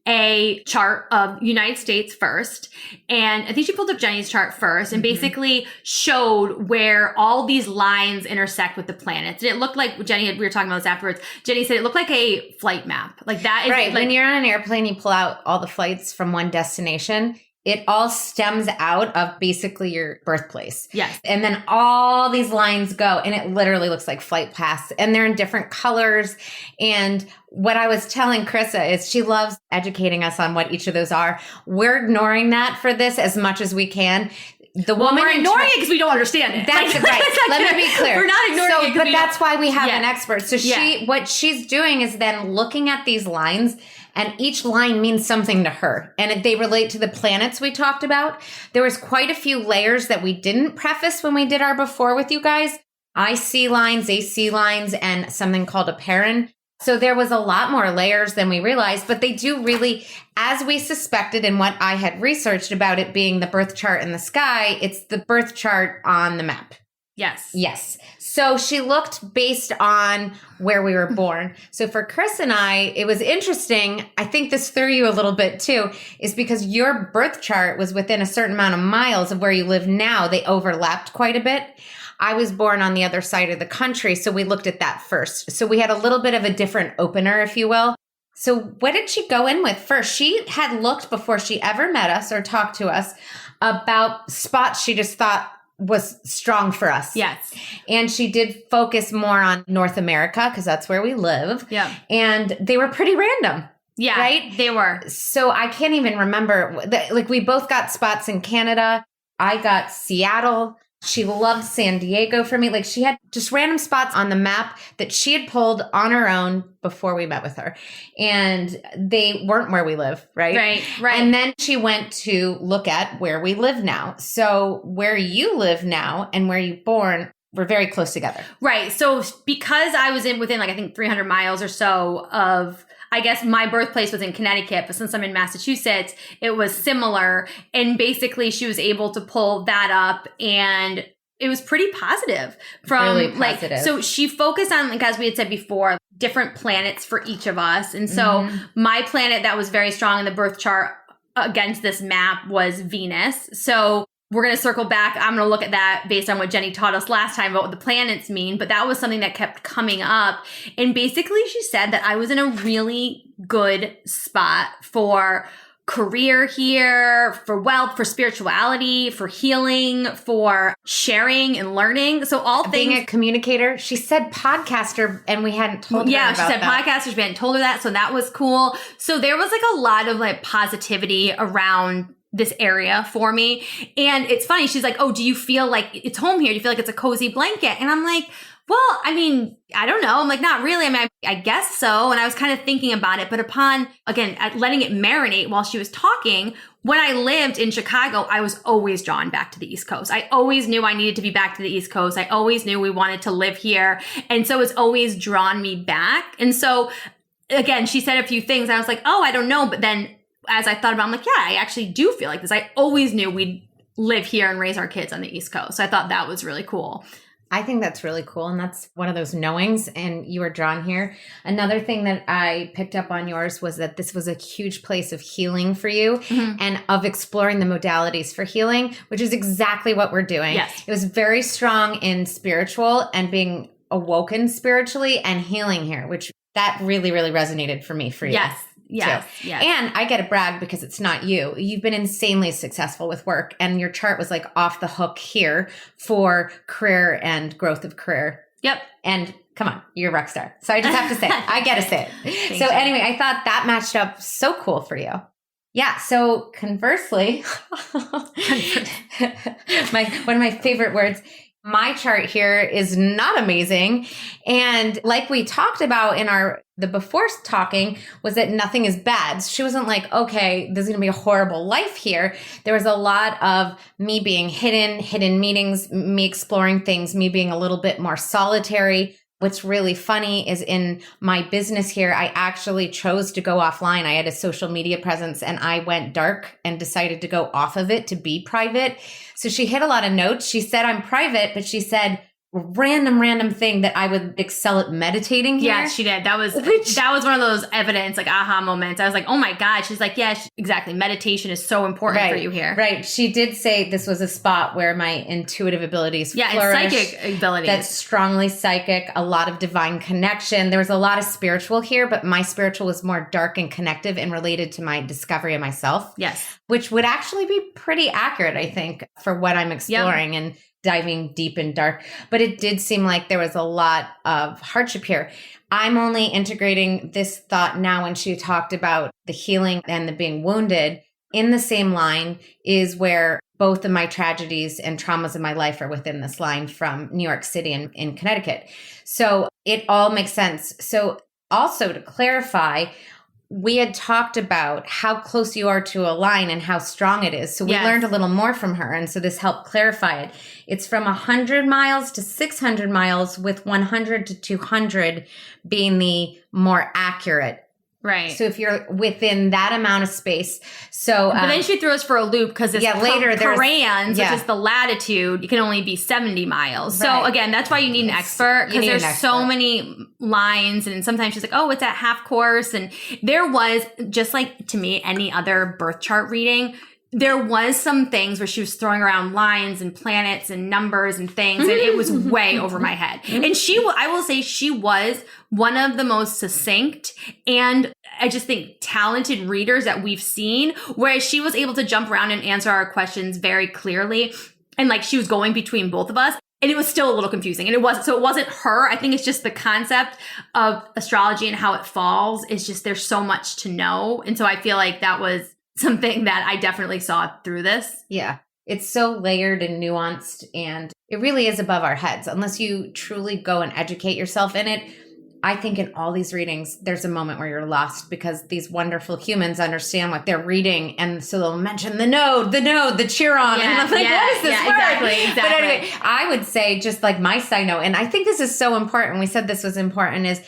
a chart of United States first. And I think she pulled up Jenny's chart first and basically showed where all these lines intersect with the planets. And it looked like we were talking about this afterwards. Jenny said it looked like a flight map. Like that is right. Like, when you're on an airplane, you pull out all the flights from one destination. It all stems out of basically your birthplace. Yes. And then all these lines go, and it literally looks like flight paths, and they're in different colors. And what I was telling Carissa is she loves educating us on what each of those are. We're ignoring that for this as much as we can. We're ignoring it because we don't understand it. That's right. Let me be clear. We're not ignoring it. But that's why we have an expert. So Yeah. what she's doing is then looking at these lines, and each line means something to her. And they relate to the planets we talked about. There was quite a few layers that we didn't preface when we did our before with you guys. IC lines, AC lines, and something called a parent. So there was a lot more layers than we realized, but they do really, as we suspected and what I had researched about it being the birth chart in the sky, it's the birth chart on the map. Yes. Yes. So she looked based on where we were born. So for Chris and I, it was interesting. I think this threw you a little bit too, is because your birth chart was within a certain amount of miles of where you live now. They overlapped quite a bit. I was born on the other side of the country, so we looked at that first. So we had a little bit of a different opener, if you will. So what did she go in with first? She had looked before she ever met us or talked to us about spots she just thought was strong for us. Yes. And she did focus more on North America because that's where we live. Yeah. And they were pretty random. Yeah. Right? They were. So I can't even remember. Like we both got spots in Canada. I got Seattle. She loved San Diego for me. Like she had just random spots on the map that she had pulled on her own before we met with her. And they weren't where we live, right? Right. And then she went to look at where we live now. So where you live now and where you're born, we're very close together. Right. So because I was within like, I think 300 miles or so of, I guess my birthplace was in Connecticut, but since I'm in Massachusetts, it was similar. And basically she was able to pull that up and it was pretty positive from really positive. Like, so she focused on, like, as we had said before, different planets for each of us. And so my planet that was very strong in the birth chart against this map was Venus. So we're going to circle back. I'm going to look at that based on what Jenny taught us last time about what the planets mean. But that was something that kept coming up. And basically she said that I was in a really good spot for career here, for wealth, for spirituality, for healing, for sharing and learning. So all being things. a communicator. She said podcaster, and we hadn't told her Yeah, about she said that. podcasters. We hadn't told her that. So that was cool. So there was like a lot of like positivity around this area for me. And it's funny. She's like, oh, do you feel like it's home here? Do you feel like it's a cozy blanket? And I'm like, well, I mean, I don't know. I'm like, not really. I mean, I guess so. And I was kind of thinking about it. But upon, again, letting it marinate while she was talking, when I lived in Chicago, I was always drawn back to the East Coast. I always knew I needed to be back to the East Coast. I always knew we wanted to live here. And so it's always drawn me back. And so, again, she said a few things. I was like, oh, I don't know. But then as I thought about it, I'm like, yeah, I actually do feel like this. I always knew we'd live here and raise our kids on the East Coast. So I thought that was really cool. I think that's really cool. And that's one of those knowings. And you were drawn here. Another thing that I picked up on yours was that this was a huge place of healing for you and of exploring the modalities for healing, which is exactly what we're doing. Yes. It was very strong in spiritual and being awoken spiritually and healing here, which that really, really resonated for me for you. Yes. Yes. Too. Yes. And I get to brag because it's not you. You've been insanely successful with work, and your chart was like off the hook here for career and growth of career. Yep. And come on, you're a rock star. So I just have to say it. I get to say it. So anyway, I thought that matched up so cool for you. Yeah. So conversely, one of my favorite words, my chart here is not amazing. And like we talked about in the before talking was that nothing is bad. She wasn't like, okay, there's going to be a horrible life here. There was a lot of me being hidden meetings, me exploring things, me being a little bit more solitary. What's really funny is in my business here, I actually chose to go offline. I had a social media presence and I went dark and decided to go off of it to be private. So she hit a lot of notes. She said, I'm private, but she said, random thing that I would excel at meditating here. Yeah, she did. That was one of those evidence, like aha moments. I was like, oh my God. She's like, yeah, exactly. Meditation is so important for you here. Right. She did say this was a spot where my intuitive abilities flourished. And psychic abilities. That's strongly psychic, a lot of divine connection. There was a lot of spiritual here, but my spiritual was more dark and connective and related to my discovery of myself. Yes. Which would actually be pretty accurate, I think, for what I'm exploring and diving deep and dark. But it did seem like there was a lot of hardship here. I'm only integrating this thought now when she talked about the healing and the being wounded. In the same line is where both of my tragedies and traumas in my life are within this line from New York City and in Connecticut. So it all makes sense. So also to clarify, we had talked about how close you are to a line and how strong it is. So we learned a little more from her. And so this helped clarify it. It's from 100 miles to 600 miles, with 100 to 200 being the more accurate. Right. So if you're within that amount of space. So, but then she threw us for a loop because this later Parans, which is the latitude, it can only be 70 miles. So again, that's why you need an expert, because there's so many lines, and sometimes she's like, oh, it's at half course. And there was, just like to me, any other birth chart reading, there was some things where she was throwing around lines and planets and numbers and things, and it was way over my head. And I will say she was one of the most succinct and I just think talented readers that we've seen, whereas she was able to jump around and answer our questions very clearly. And like she was going between both of us. And it was still a little confusing. And it wasn't her. I think it's just the concept of astrology and how it falls. It's just, there's so much to know. And so I feel like that was something that I definitely saw through this. Yeah. It's so layered and nuanced, and it really is above our heads. Unless you truly go and educate yourself in it, I think in all these readings, there's a moment where you're lost because these wonderful humans understand what they're reading. And so they'll mention the node, the Chiron. And I'm like, what is this word? Exactly. But anyway, I would say, just like my side note, and I think this is so important. We said this was important, is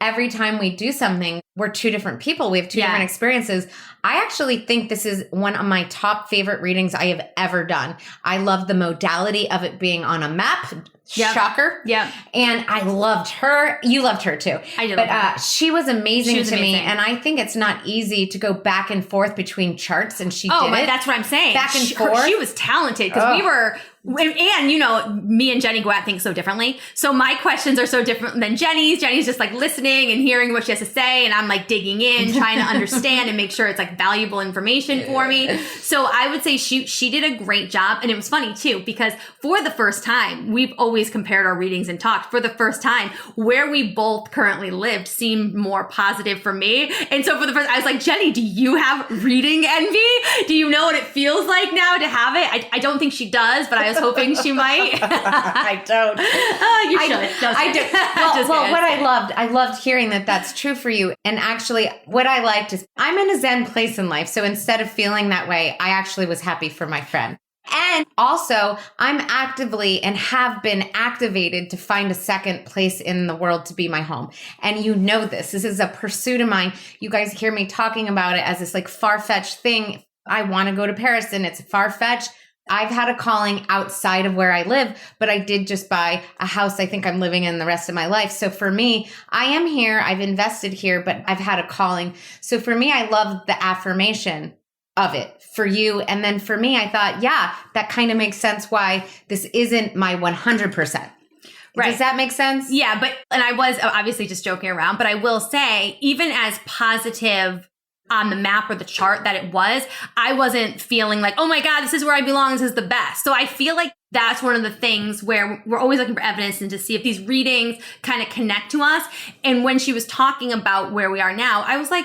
every time we do something, we're two different people. We have two different experiences. I actually think this is one of my top favorite readings I have ever done. I love the modality of it being on a map. Shocker. Yeah. And I loved her. You loved her too. I did. But she was amazing to me. And I think it's not easy to go back and forth between charts. And she did it. That's what I'm saying. Back and forth. She was talented because we were, and you know, me and Jenny go at things so differently. So my questions are so different than Jenny's. Jenny's just like listening and hearing what she has to say. And I'm like digging in, trying to understand and make sure it's like valuable information for me. So I would say she did a great job. And it was funny too, because for the first time, we've always compared our readings and talked. For the first time, where we both currently lived seemed more positive for me. And so for the first, I was like, Jenny, do you have reading envy? Do you know what it feels like now to have it? I don't think she does, but I was hoping she might. I don't. You should. I do. Well, what I loved hearing that that's true for you. And actually, what I liked is I'm in a Zen place in life. So instead of feeling that way, I actually was happy for my friend. And also, I'm actively and have been activated to find a second place in the world to be my home. And you know this. This is a pursuit of mine. You guys hear me talking about it as this like far-fetched thing. I want to go to Paris and it's far-fetched. I've had a calling outside of where I live, but I did just buy a house I think I'm living in the rest of my life. So for me, I am here. I've invested here, but I've had a calling. So for me, I love the affirmation of it for you. And then for me, I thought, yeah, that kind of makes sense why this isn't my 100%. Right. Does that make sense? Yeah. And I was obviously just joking around, but I will say, even as positive on the map or the chart that it was, I wasn't feeling like, oh my God, this is where I belong. This is the best. So I feel like that's one of the things where we're always looking for evidence and to see if these readings kind of connect to us. And when she was talking about where we are now, I was like,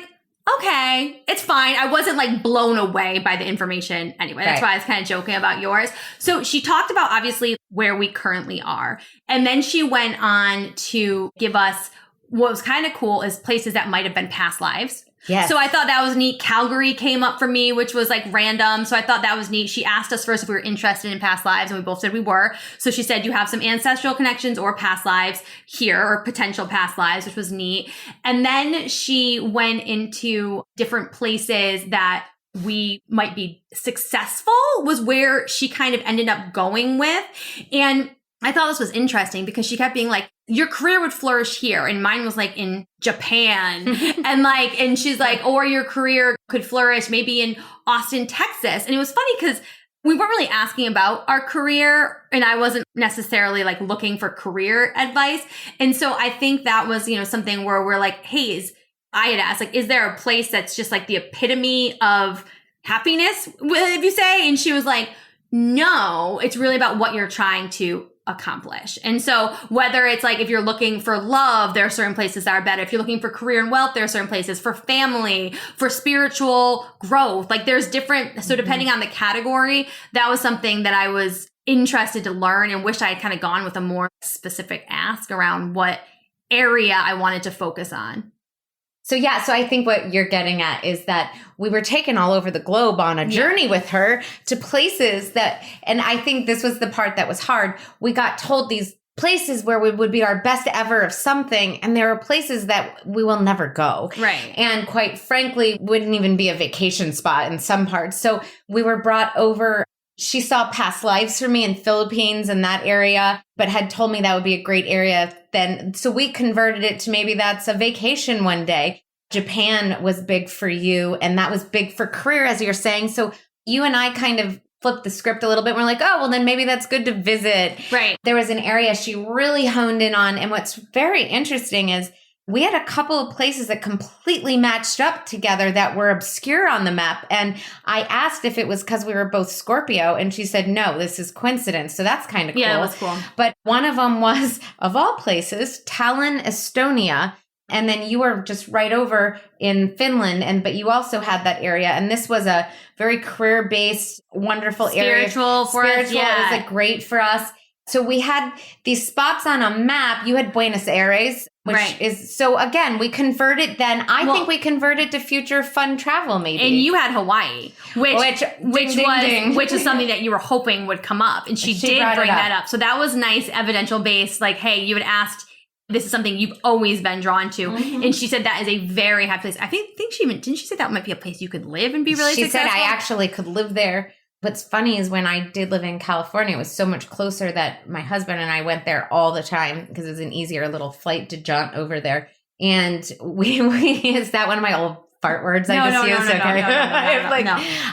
okay, it's fine. I wasn't like blown away by the information anyway. That's why I was kind of joking about yours. So she talked about obviously where we currently are. And then she went on to give us what was kind of cool is places that might have been past lives. Yes. So I thought that was neat. Calgary came up for me, which was like random. So I thought that was neat. She asked us first if we were interested in past lives, and we both said we were. So she said, you have some ancestral connections or past lives here, or potential past lives, which was neat. And then she went into different places that we might be successful, was where she kind of ended up going with. And I thought this was interesting because she kept being like, your career would flourish here. And mine was like in Japan. and she's like, or your career could flourish maybe in Austin, Texas. And it was funny because we weren't really asking about our career, and I wasn't necessarily like looking for career advice. And so I think that was, something where we're like, hey, I had asked, like, is there a place that's just like the epitome of happiness, if you say? And she was like, no, it's really about what you're trying to accomplish. And so whether it's like, if you're looking for love, there are certain places that are better. If you're looking for career and wealth, there are certain places. For family, for spiritual growth, like there's different. So depending on the category, that was something that I was interested to learn and wish I had kind of gone with a more specific ask around what area I wanted to focus on. So I think what you're getting at is that we were taken all over the globe on a journey with her to places that, and I think this was the part that was hard. We got told these places where we would be our best ever of something, and there are places that we will never go. Right. And quite frankly, wouldn't even be a vacation spot in some parts. So we were brought over. She saw past lives for me in Philippines and that area, but had told me that would be a great area then. So we converted it to maybe that's a vacation one day. Japan was big for you, and that was big for career, as you're saying. So you and I kind of flipped the script a little bit. We're like, oh, well, then maybe that's good to visit. Right. There was an area she really honed in on. And what's very interesting is we had a couple of places that completely matched up together that were obscure on the map. And I asked if it was because we were both Scorpio, and she said, no, this is coincidence. So that's kind of cool. Yeah, it was cool. But one of them was, of all places, Tallinn, Estonia. And then you were just right over in Finland, but you also had that area. And this was a very career-based, wonderful area. Spiritual for us, yeah. It was like great for us. So we had these spots on a map. You had Buenos Aires, which is, so again, we converted then. I think we converted to future fun travel maybe. And you had Hawaii, which is something that you were hoping would come up. And she did bring that up. So that was nice evidential base. Like, hey, you had asked, this is something you've always been drawn to. Mm-hmm. And she said that is a very high place. I think she even, didn't she say that might be a place you could live and be really successful? She said I actually could live there. What's funny is when I did live in California, it was so much closer that my husband and I went there all the time because it was an easier little flight to jaunt over there. And we is that one of my old fart words I just used? Okay.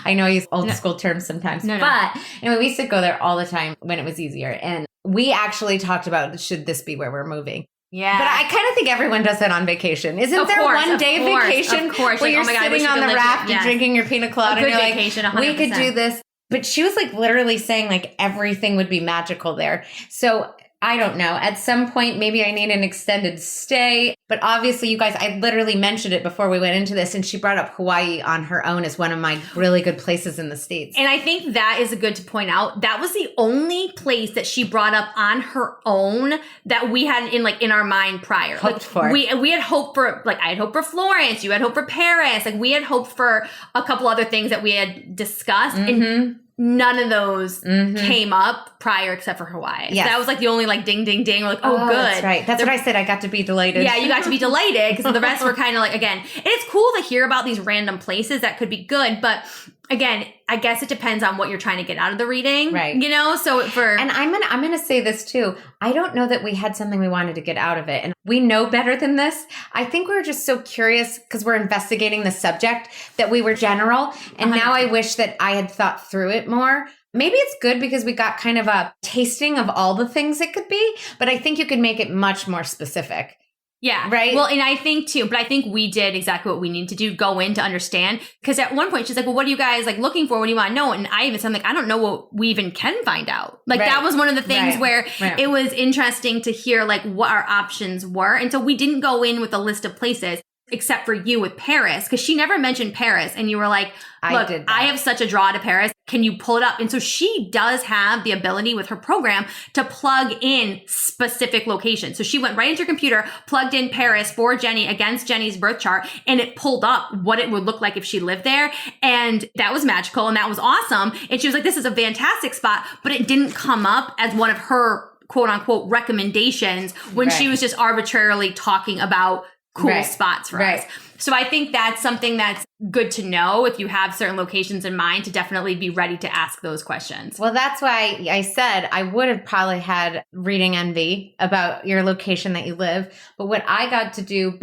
I know I use old school terms sometimes. But anyway, we used to go there all the time when it was easier. And we actually talked about, should this be where we're moving? Yeah. But I kind of think everyone does that on vacation. Isn't there one day vacation where you're sitting on the raft and drinking your pina colada and you're like, vacation, 100%. We could do this. But she was like literally saying like everything would be magical there. So I don't know. At some point, maybe I need an extended stay. But obviously, you guys, I literally mentioned it before we went into this, and she brought up Hawaii on her own as one of my really good places in the States. And I think that is good to point out. That was the only place that she brought up on her own that we had in our mind prior. Hoped for. We had hoped for, like, I had hoped for Florence. You had hoped for Paris. Like, we had hoped for a couple other things that we had discussed. Mm-hmm. And none of those came up prior except for Hawaii. Yes. So that was like the only like ding, ding, ding. We're like, oh, good. That's right. That's what I said. I got to be delighted. Yeah, you got to be delighted because the rest were kind of like, again, and it's cool to hear about these random places that could be good. But again, I guess it depends on what you're trying to get out of the reading. Right. You know, so And I'm gonna say this too. I don't know that we had something we wanted to get out of it. And we know better than this. I think we were just so curious because we're investigating the subject that we were general. And 100%. Now I wish that I had thought through it more. Maybe it's good because we got kind of a tasting of all the things it could be, but I think you could make it much more specific. Yeah. Right. Well, and I think too, but I think we did exactly what we needed to do, go in to understand. Because at one point she's like, well, what are you guys like looking for? What do you want to know? And I even said, like, I don't know what we even can find out. Like that was one of the things where it was interesting to hear like what our options were. And so we didn't go in with a list of places except for you with Paris, because she never mentioned Paris. And you were like, look, I have such a draw to Paris. Can you pull it up? And so she does have the ability with her program to plug in specific locations. So she went right into her computer, plugged in Paris for Jenny against Jenny's birth chart, and it pulled up what it would look like if she lived there. And that was magical and that was awesome. And she was like, this is a fantastic spot, but it didn't come up as one of her quote unquote recommendations when she was just arbitrarily talking about cool spots for us. So I think that's something that's good to know if you have certain locations in mind to definitely be ready to ask those questions. Well, that's why I said I would have probably had reading envy about your location that you live. But what I got to do,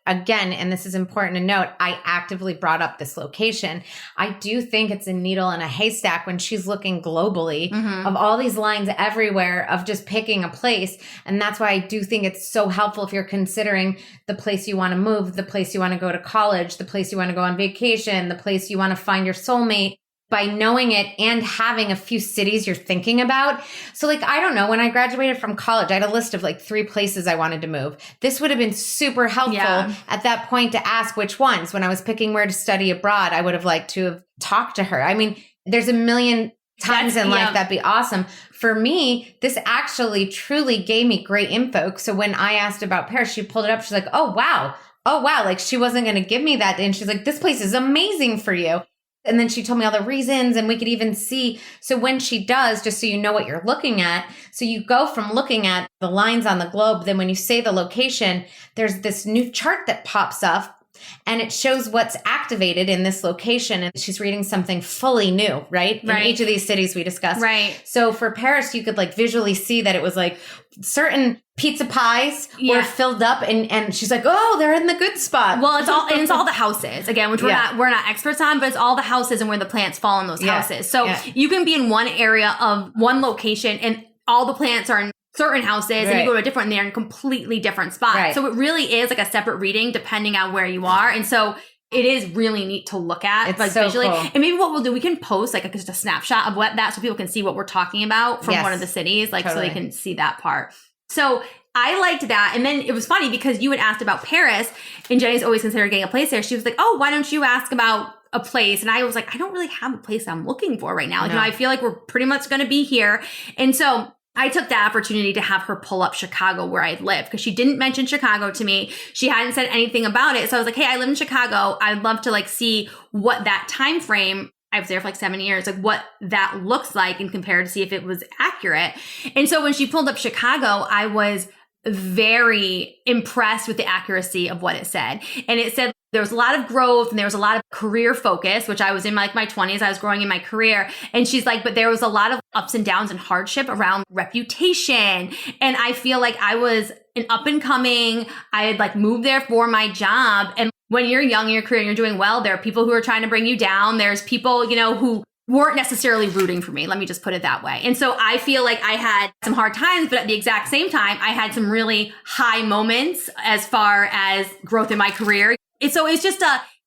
again, and this is important to note, I actively brought up this location. I do think it's a needle in a haystack when she's looking globally of all these lines everywhere of just picking a place. And that's why I do think it's so helpful if you're considering the place you want to move, the place you want to go to college, the place you want to go on vacation, the place you want to find your soulmate. By knowing it and having a few cities you're thinking about. So like, I don't know, when I graduated from college, I had a list of like 3 places I wanted to move. This would have been super helpful at that point to ask which ones. When I was picking where to study abroad, I would have liked to have talked to her. I mean, there's a million times in life that'd be awesome. For me, this actually truly gave me great info. So when I asked about Paris, she pulled it up. She's like, oh, wow. Like she wasn't going to give me that. And she's like, this place is amazing for you. And then she told me all the reasons, and we could even see. So when she does, just so you know what you're looking at, so you go from looking at the lines on the globe, then when you say the location, there's this new chart that pops up and it shows what's activated in this location. And she's reading something fully new, right? In each of these cities we discussed. Right. So for Paris, you could like visually see that it was like certain pizza pies were filled up and she's like, oh, they're in the good spot. Well, it's all the houses again, which we're not experts on, but it's all the houses and where the plants fall in those houses. So you can be in one area of one location and all the plants are in certain houses and you go to a different, and they're in completely different spots. Right. So it really is like a separate reading depending on where you are. And so it is really neat to look at, it's like so visually. Cool. And maybe what we'll do, we can post like just a snapshot of what that, so people can see what we're talking about from one of the cities, like so they can see that part. So I liked that. And then it was funny because you had asked about Paris, and Jenny's always considered getting a place there. She was like, oh, why don't you ask about a place? And I was like, I don't really have a place I'm looking for right now. Like, you know, I feel like we're pretty much going to be here. And so I took the opportunity to have her pull up Chicago where I live, because she didn't mention Chicago to me. She hadn't said anything about it. So I was like, hey, I live in Chicago. I'd love to like see what that time frame, I was there for like 7 years, like what that looks like and compare to see if it was accurate. And so when she pulled up Chicago, I was very impressed with the accuracy of what it said. And it said there was a lot of growth and there was a lot of career focus, which I was in like my 20s. I was growing in my career. And she's like, but there was a lot of ups and downs and hardship around reputation. And I feel like I was an up and coming. I had like moved there for my job. And when you're young in your career and you're doing well, there are people who are trying to bring you down. There's people, you know, who weren't necessarily rooting for me. Let me just put it that way. And so I feel like I had some hard times, but at the exact same time, I had some really high moments as far as growth in my career. And so it's just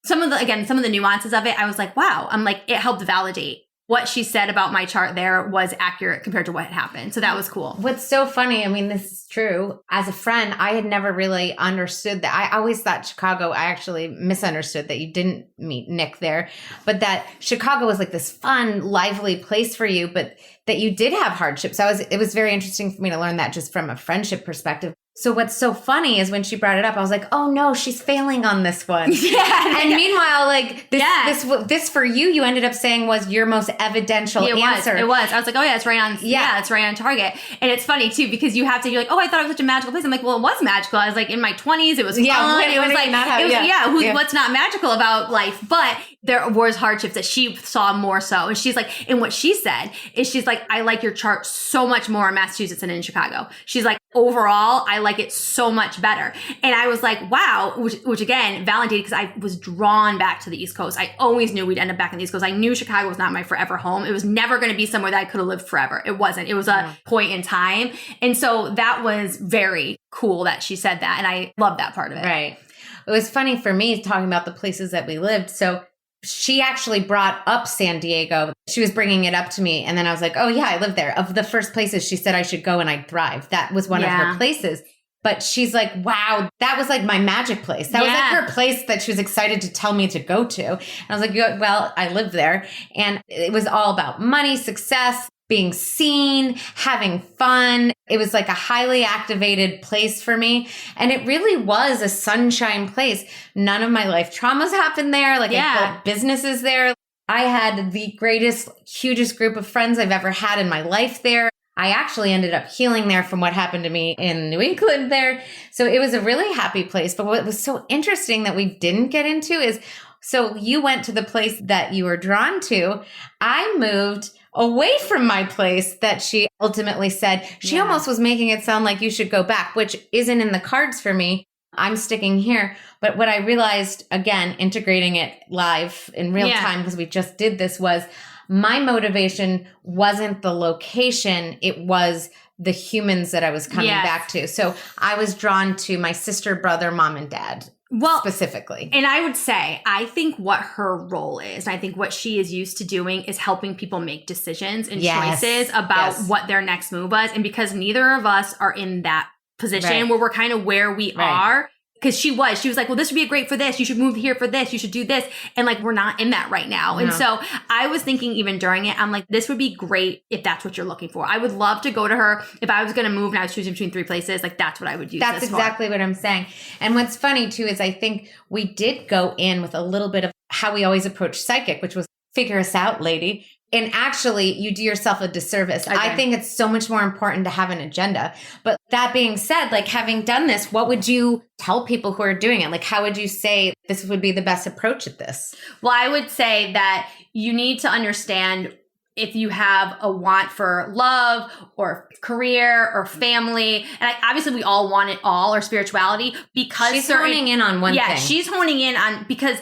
some of the nuances of it. I was like, wow, I'm like, it helped validate what she said about my chart there was accurate compared to what had happened. So that was cool. What's so funny, I mean, this is true. As a friend, I had never really understood that. I always thought Chicago, I actually misunderstood that you didn't meet Nick there, but that Chicago was like this fun, lively place for you, but that you did have hardships. It was very interesting for me to learn that just from a friendship perspective. So what's so funny is when she brought it up, I was like, oh no, she's failing on this one. And meanwhile, like this for you ended up saying was your most evidential answer. It was. I was like, oh yeah, it's right on. Yeah, it's right on target. And it's funny too, because you're like, oh, I thought it was such a magical place. I'm like, well, it was magical. I was like in my 20s. It was fun. It was like, what's not magical about life? But there was hardships that she saw more so. And she's like, and what she said is she's like, I like your chart so much more in Massachusetts than in Chicago. She's like, overall, I like it so much better. And I was like, wow, which again, validated because I was drawn back to the East Coast. I always knew we'd end up back in the East Coast. I knew Chicago was not my forever home. It was never going to be somewhere that I could have lived forever. It wasn't. It was a point in time. And so that was very cool that she said that. And I love that part of it. Right. It was funny for me talking about the places that we lived. So she actually brought up San Diego. She was bringing it up to me. And then I was like, oh yeah, I live there. Of the first places she said I should go and I'd thrive. That was one of her places. But she's like, wow, that was like my magic place. That was like her place that she was excited to tell me to go to. And I was like, well, I live there. And it was all about money, success, being seen, having fun. It was like a highly activated place for me. And it really was a sunshine place. None of my life traumas happened there. Like I built businesses there. I had the greatest, hugest group of friends I've ever had in my life there. I actually ended up healing there from what happened to me in New England there. So it was a really happy place. But what was so interesting that we didn't get into is So you went to the place that you were drawn to. I moved away from my place that she ultimately said. She almost was making it sound like you should go back, which isn't in the cards for me. I'm sticking here. But what I realized, again, integrating it live in real time, because we just did this, was my motivation wasn't the location. It was the humans that I was coming back to. So I was drawn to my sister, brother, mom, and dad. Well, specifically. And I would say, I think what her role is, and I think what she is used to doing is helping people make decisions and choices about what their next move was. And because neither of us are in that position where we're kind of where we are, because she was like, well, this would be great for this. You should move here for this. You should do this. And like, we're not in that right now. No. And so I was thinking even during it, I'm like, this would be great if that's what you're looking for. I would love to go to her. If I was going to move and I was choosing between 3 places, like that's what I would use. That's exactly what I'm saying. And what's funny too, is I think we did go in with a little bit of how we always approach psychic, which was figure us out, lady. And actually, you do yourself a disservice. I think it's so much more important to have an agenda. But that being said, like having done this, what would you tell people who are doing it? Like, how would you say this would be the best approach at this? Well, I would say that you need to understand if you have a want for love or career or family. And obviously we all want it all, or spirituality, because she's honing in on one thing. Yeah, she's honing in on, because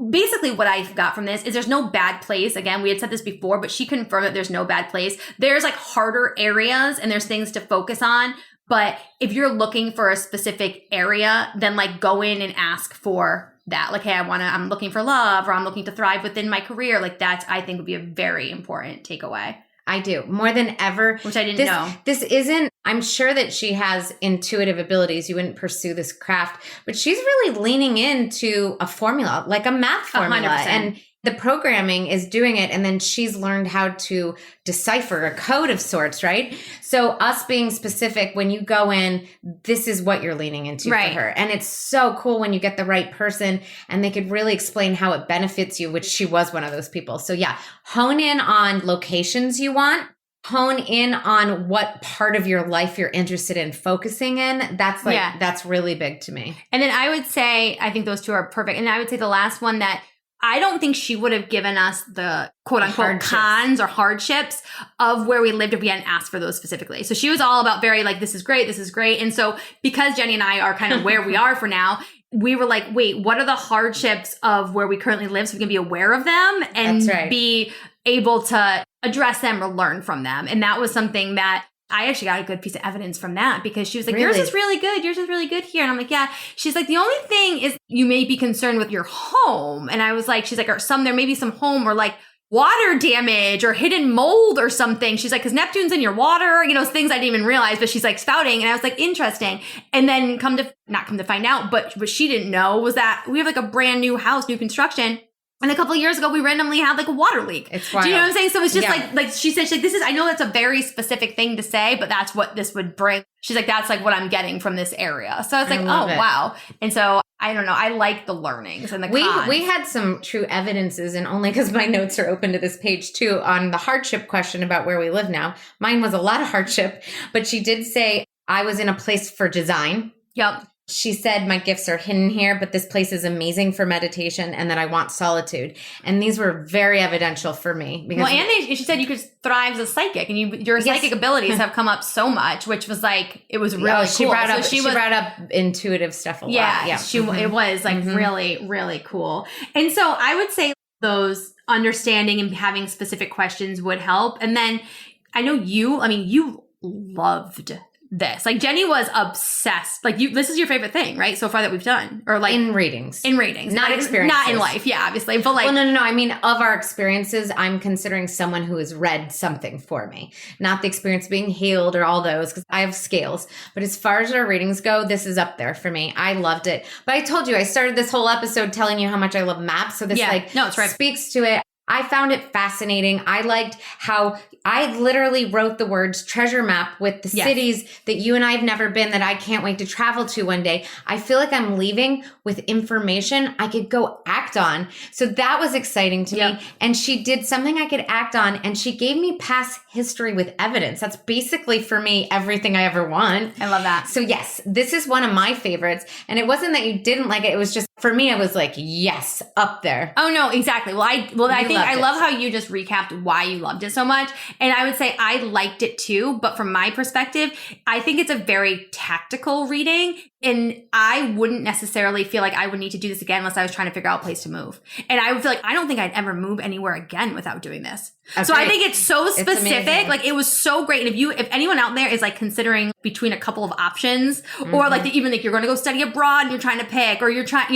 basically what I got from this is there's no bad place. Again, we had said this before, but she confirmed that there's no bad place. There's like harder areas and there's things to focus on. But if you're looking for a specific area, then like go in and ask for that. Like, hey, I'm looking for love, or I'm looking to thrive within my career. Like that's, I think, would be a very important takeaway. I do, more than ever. Which I didn't know. This isn't, I'm sure that she has intuitive abilities. You wouldn't pursue this craft, but she's really leaning into a formula, like a math formula. 100%. And the programming is doing it. And then she's learned how to decipher a code of sorts, right? So us being specific, when you go in, this is what you're leaning into for her. And it's so cool when you get the right person and they could really explain how it benefits you, which she was one of those people. So yeah, hone in on locations you want. Hone in on what part of your life you're interested in focusing in. That's like, that's really big to me. And then I would say, I think those two are perfect. And I would say the last one that I don't think she would have given us the quote unquote cons or hardships of where we lived if we hadn't asked for those specifically. So she was all about very like, this is great. This is great. And so because Jenny and I are kind of where we are for now, we were like, wait, what are the hardships of where we currently live so we can be aware of them and be able to address them or learn from them. And that was something that I actually got a good piece of evidence from that, because she was like, yours is really good. Yours is really good here. And I'm like, yeah. She's like, the only thing is you may be concerned with your home. And I was like, she's like, there may be some home or like water damage or hidden mold or something. She's like, because Neptune's in your water, things I didn't even realize, but she's like spouting. And I was like, interesting. And then not come to find out, but what she didn't know was that we have like a brand new house, new construction. And a couple of years ago, we randomly had like a water leak. It's wild. Do you know what I'm saying? So it's just like she said, she's like, I know that's a very specific thing to say, but that's what this would bring. She's like, that's like what I'm getting from this area. So I was like, wow. And so I don't know. I like the learnings and the cons. We had some true evidences, and only because my notes are open to this page too, on the hardship question about where we live now. Mine was a lot of hardship, but she did say I was in a place for design. Yep. She said, my gifts are hidden here, but this place is amazing for meditation, and that I want solitude. And these were very evidential for me. Because she said you could thrive as a psychic, and your psychic abilities have come up so much, which was like, it was really cool. She brought up intuitive stuff a lot. Yeah. It was like really, really cool. And so I would say those understanding and having specific questions would help. And then I know you loved this. Like Jenny was obsessed. Like this is your favorite thing, right? So far that we've done, or like in readings, not like, experiences, not in life. Yeah, obviously, but like, well, no. I mean, of our experiences, I'm considering someone who has read something for me, not the experience being healed or all those, because I have scales. But as far as our readings go, this is up there for me. I loved it. But I told you, I started this whole episode telling you how much I love maps. So this speaks to it. I found it fascinating. I liked how I literally wrote the words treasure map with the cities that you and I have never been, that I can't wait to travel to one day. I feel like I'm leaving with information I could go act act on. So that was exciting to me. And she did something I could act on, and she gave me past history with evidence. That's basically for me everything I ever want. I love that. So yes, this is one of my favorites. And it wasn't that you didn't like it. It was just, for me, I was like, yes, up there. Oh no, exactly. I think I love how you just recapped why you loved it so much. And I would say I liked it too, but from my perspective, I think it's a very tactical reading. And I wouldn't necessarily feel like I would need to do this again unless I was trying to figure out a place to move. And I would feel like I don't think I'd ever move anywhere again without doing this. So I think it's so specific. Like it was so great. And if anyone out there is like considering between a couple of options, or like even like you're going to go study abroad and you're trying to pick, or you're trying,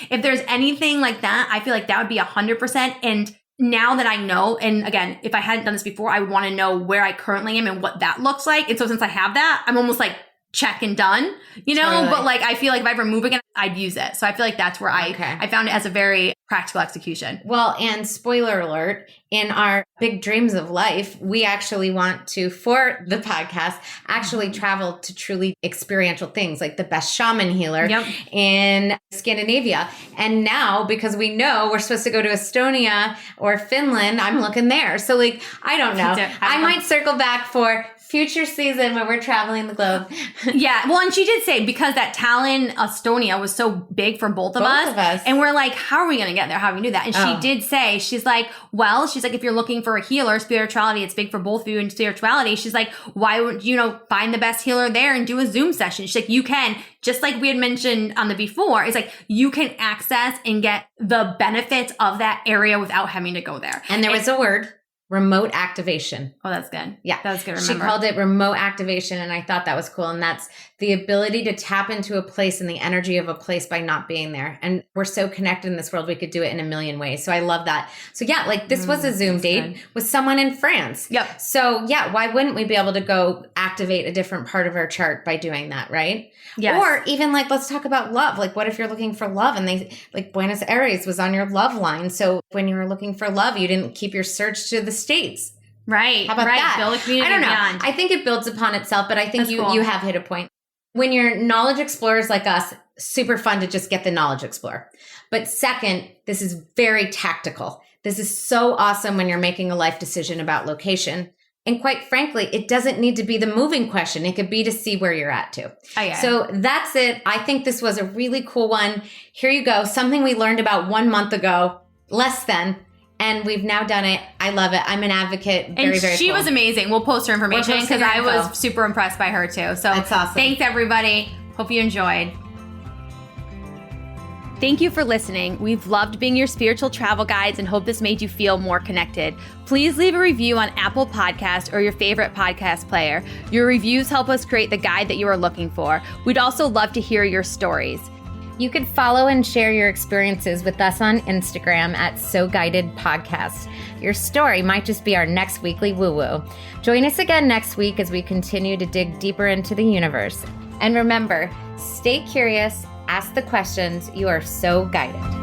if there's anything like that, I feel like that would be 100%. And now that I know, and again, if I hadn't done this before, I would want to know where I currently am and what that looks like. And so since I have that, I'm almost like check and done, totally. But like, I feel like if I ever move again, I'd use it. So I feel like that's where I found it as a very practical execution. Well, and spoiler alert, in our big dreams of life, we actually want to, for the podcast, actually travel to truly experiential things like the best shaman healer in Scandinavia. And now, because we know we're supposed to go to Estonia or Finland, I'm looking there. So like, I don't know. I might circle back for future season when we're traveling the globe. Yeah. Well, and she did say, because that Tallinn, Estonia was so big for both of us. And we're like, how are we going to get there? How do we do that? And she did say, she's like, if you're looking for a healer, spirituality, it's big for both of you in spirituality. She's like, why would find the best healer there and do a Zoom session? She's like, you can, just like we had mentioned on the before, it's like you can access and get the benefits of that area without having to go there. And there was a word. Remote activation. Oh, that's good. Yeah. That was good to remember. She called it remote activation, and I thought that was cool. And that's the ability to tap into a place and the energy of a place by not being there. And we're so connected in this world, we could do it in a million ways. So I love that. So yeah, like this was a Zoom date with someone in France. Yep. So yeah, why wouldn't we be able to go activate a different part of our chart by doing that, right? Yes. Or even like, let's talk about love. Like what if you're looking for love and they like Buenos Aires was on your love line. So when you were looking for love, you didn't keep your search to the States. Right. How about that? Build a community. I don't know. Beyond. I think it builds upon itself, but I think you have hit a point. When you're knowledge explorers like us, super fun to just get the knowledge explorer. But second, this is very tactical. This is so awesome when you're making a life decision about location. And quite frankly, it doesn't need to be the moving question. It could be to see where you're at too. Oh, yeah. So that's it. I think this was a really cool one. Here you go. Something we learned about 1 month ago, less than. And we've now done it. I love it. I'm an advocate. Very, very she cool. was amazing. We'll post her information because I was super impressed by her too. So that's awesome. Thanks, everybody. Hope you enjoyed. Thank you for listening. We've loved being your spiritual travel guides and hope this made you feel more connected. Please leave a review on Apple Podcast or your favorite podcast player. Your reviews help us create the guide that you are looking for. We'd also love to hear your stories. You could follow and share your experiences with us on Instagram at So Guided Podcast. Your story might just be our next weekly woo-woo. Join us again next week as we continue to dig deeper into the universe. And remember, stay curious, ask the questions. You are so guided.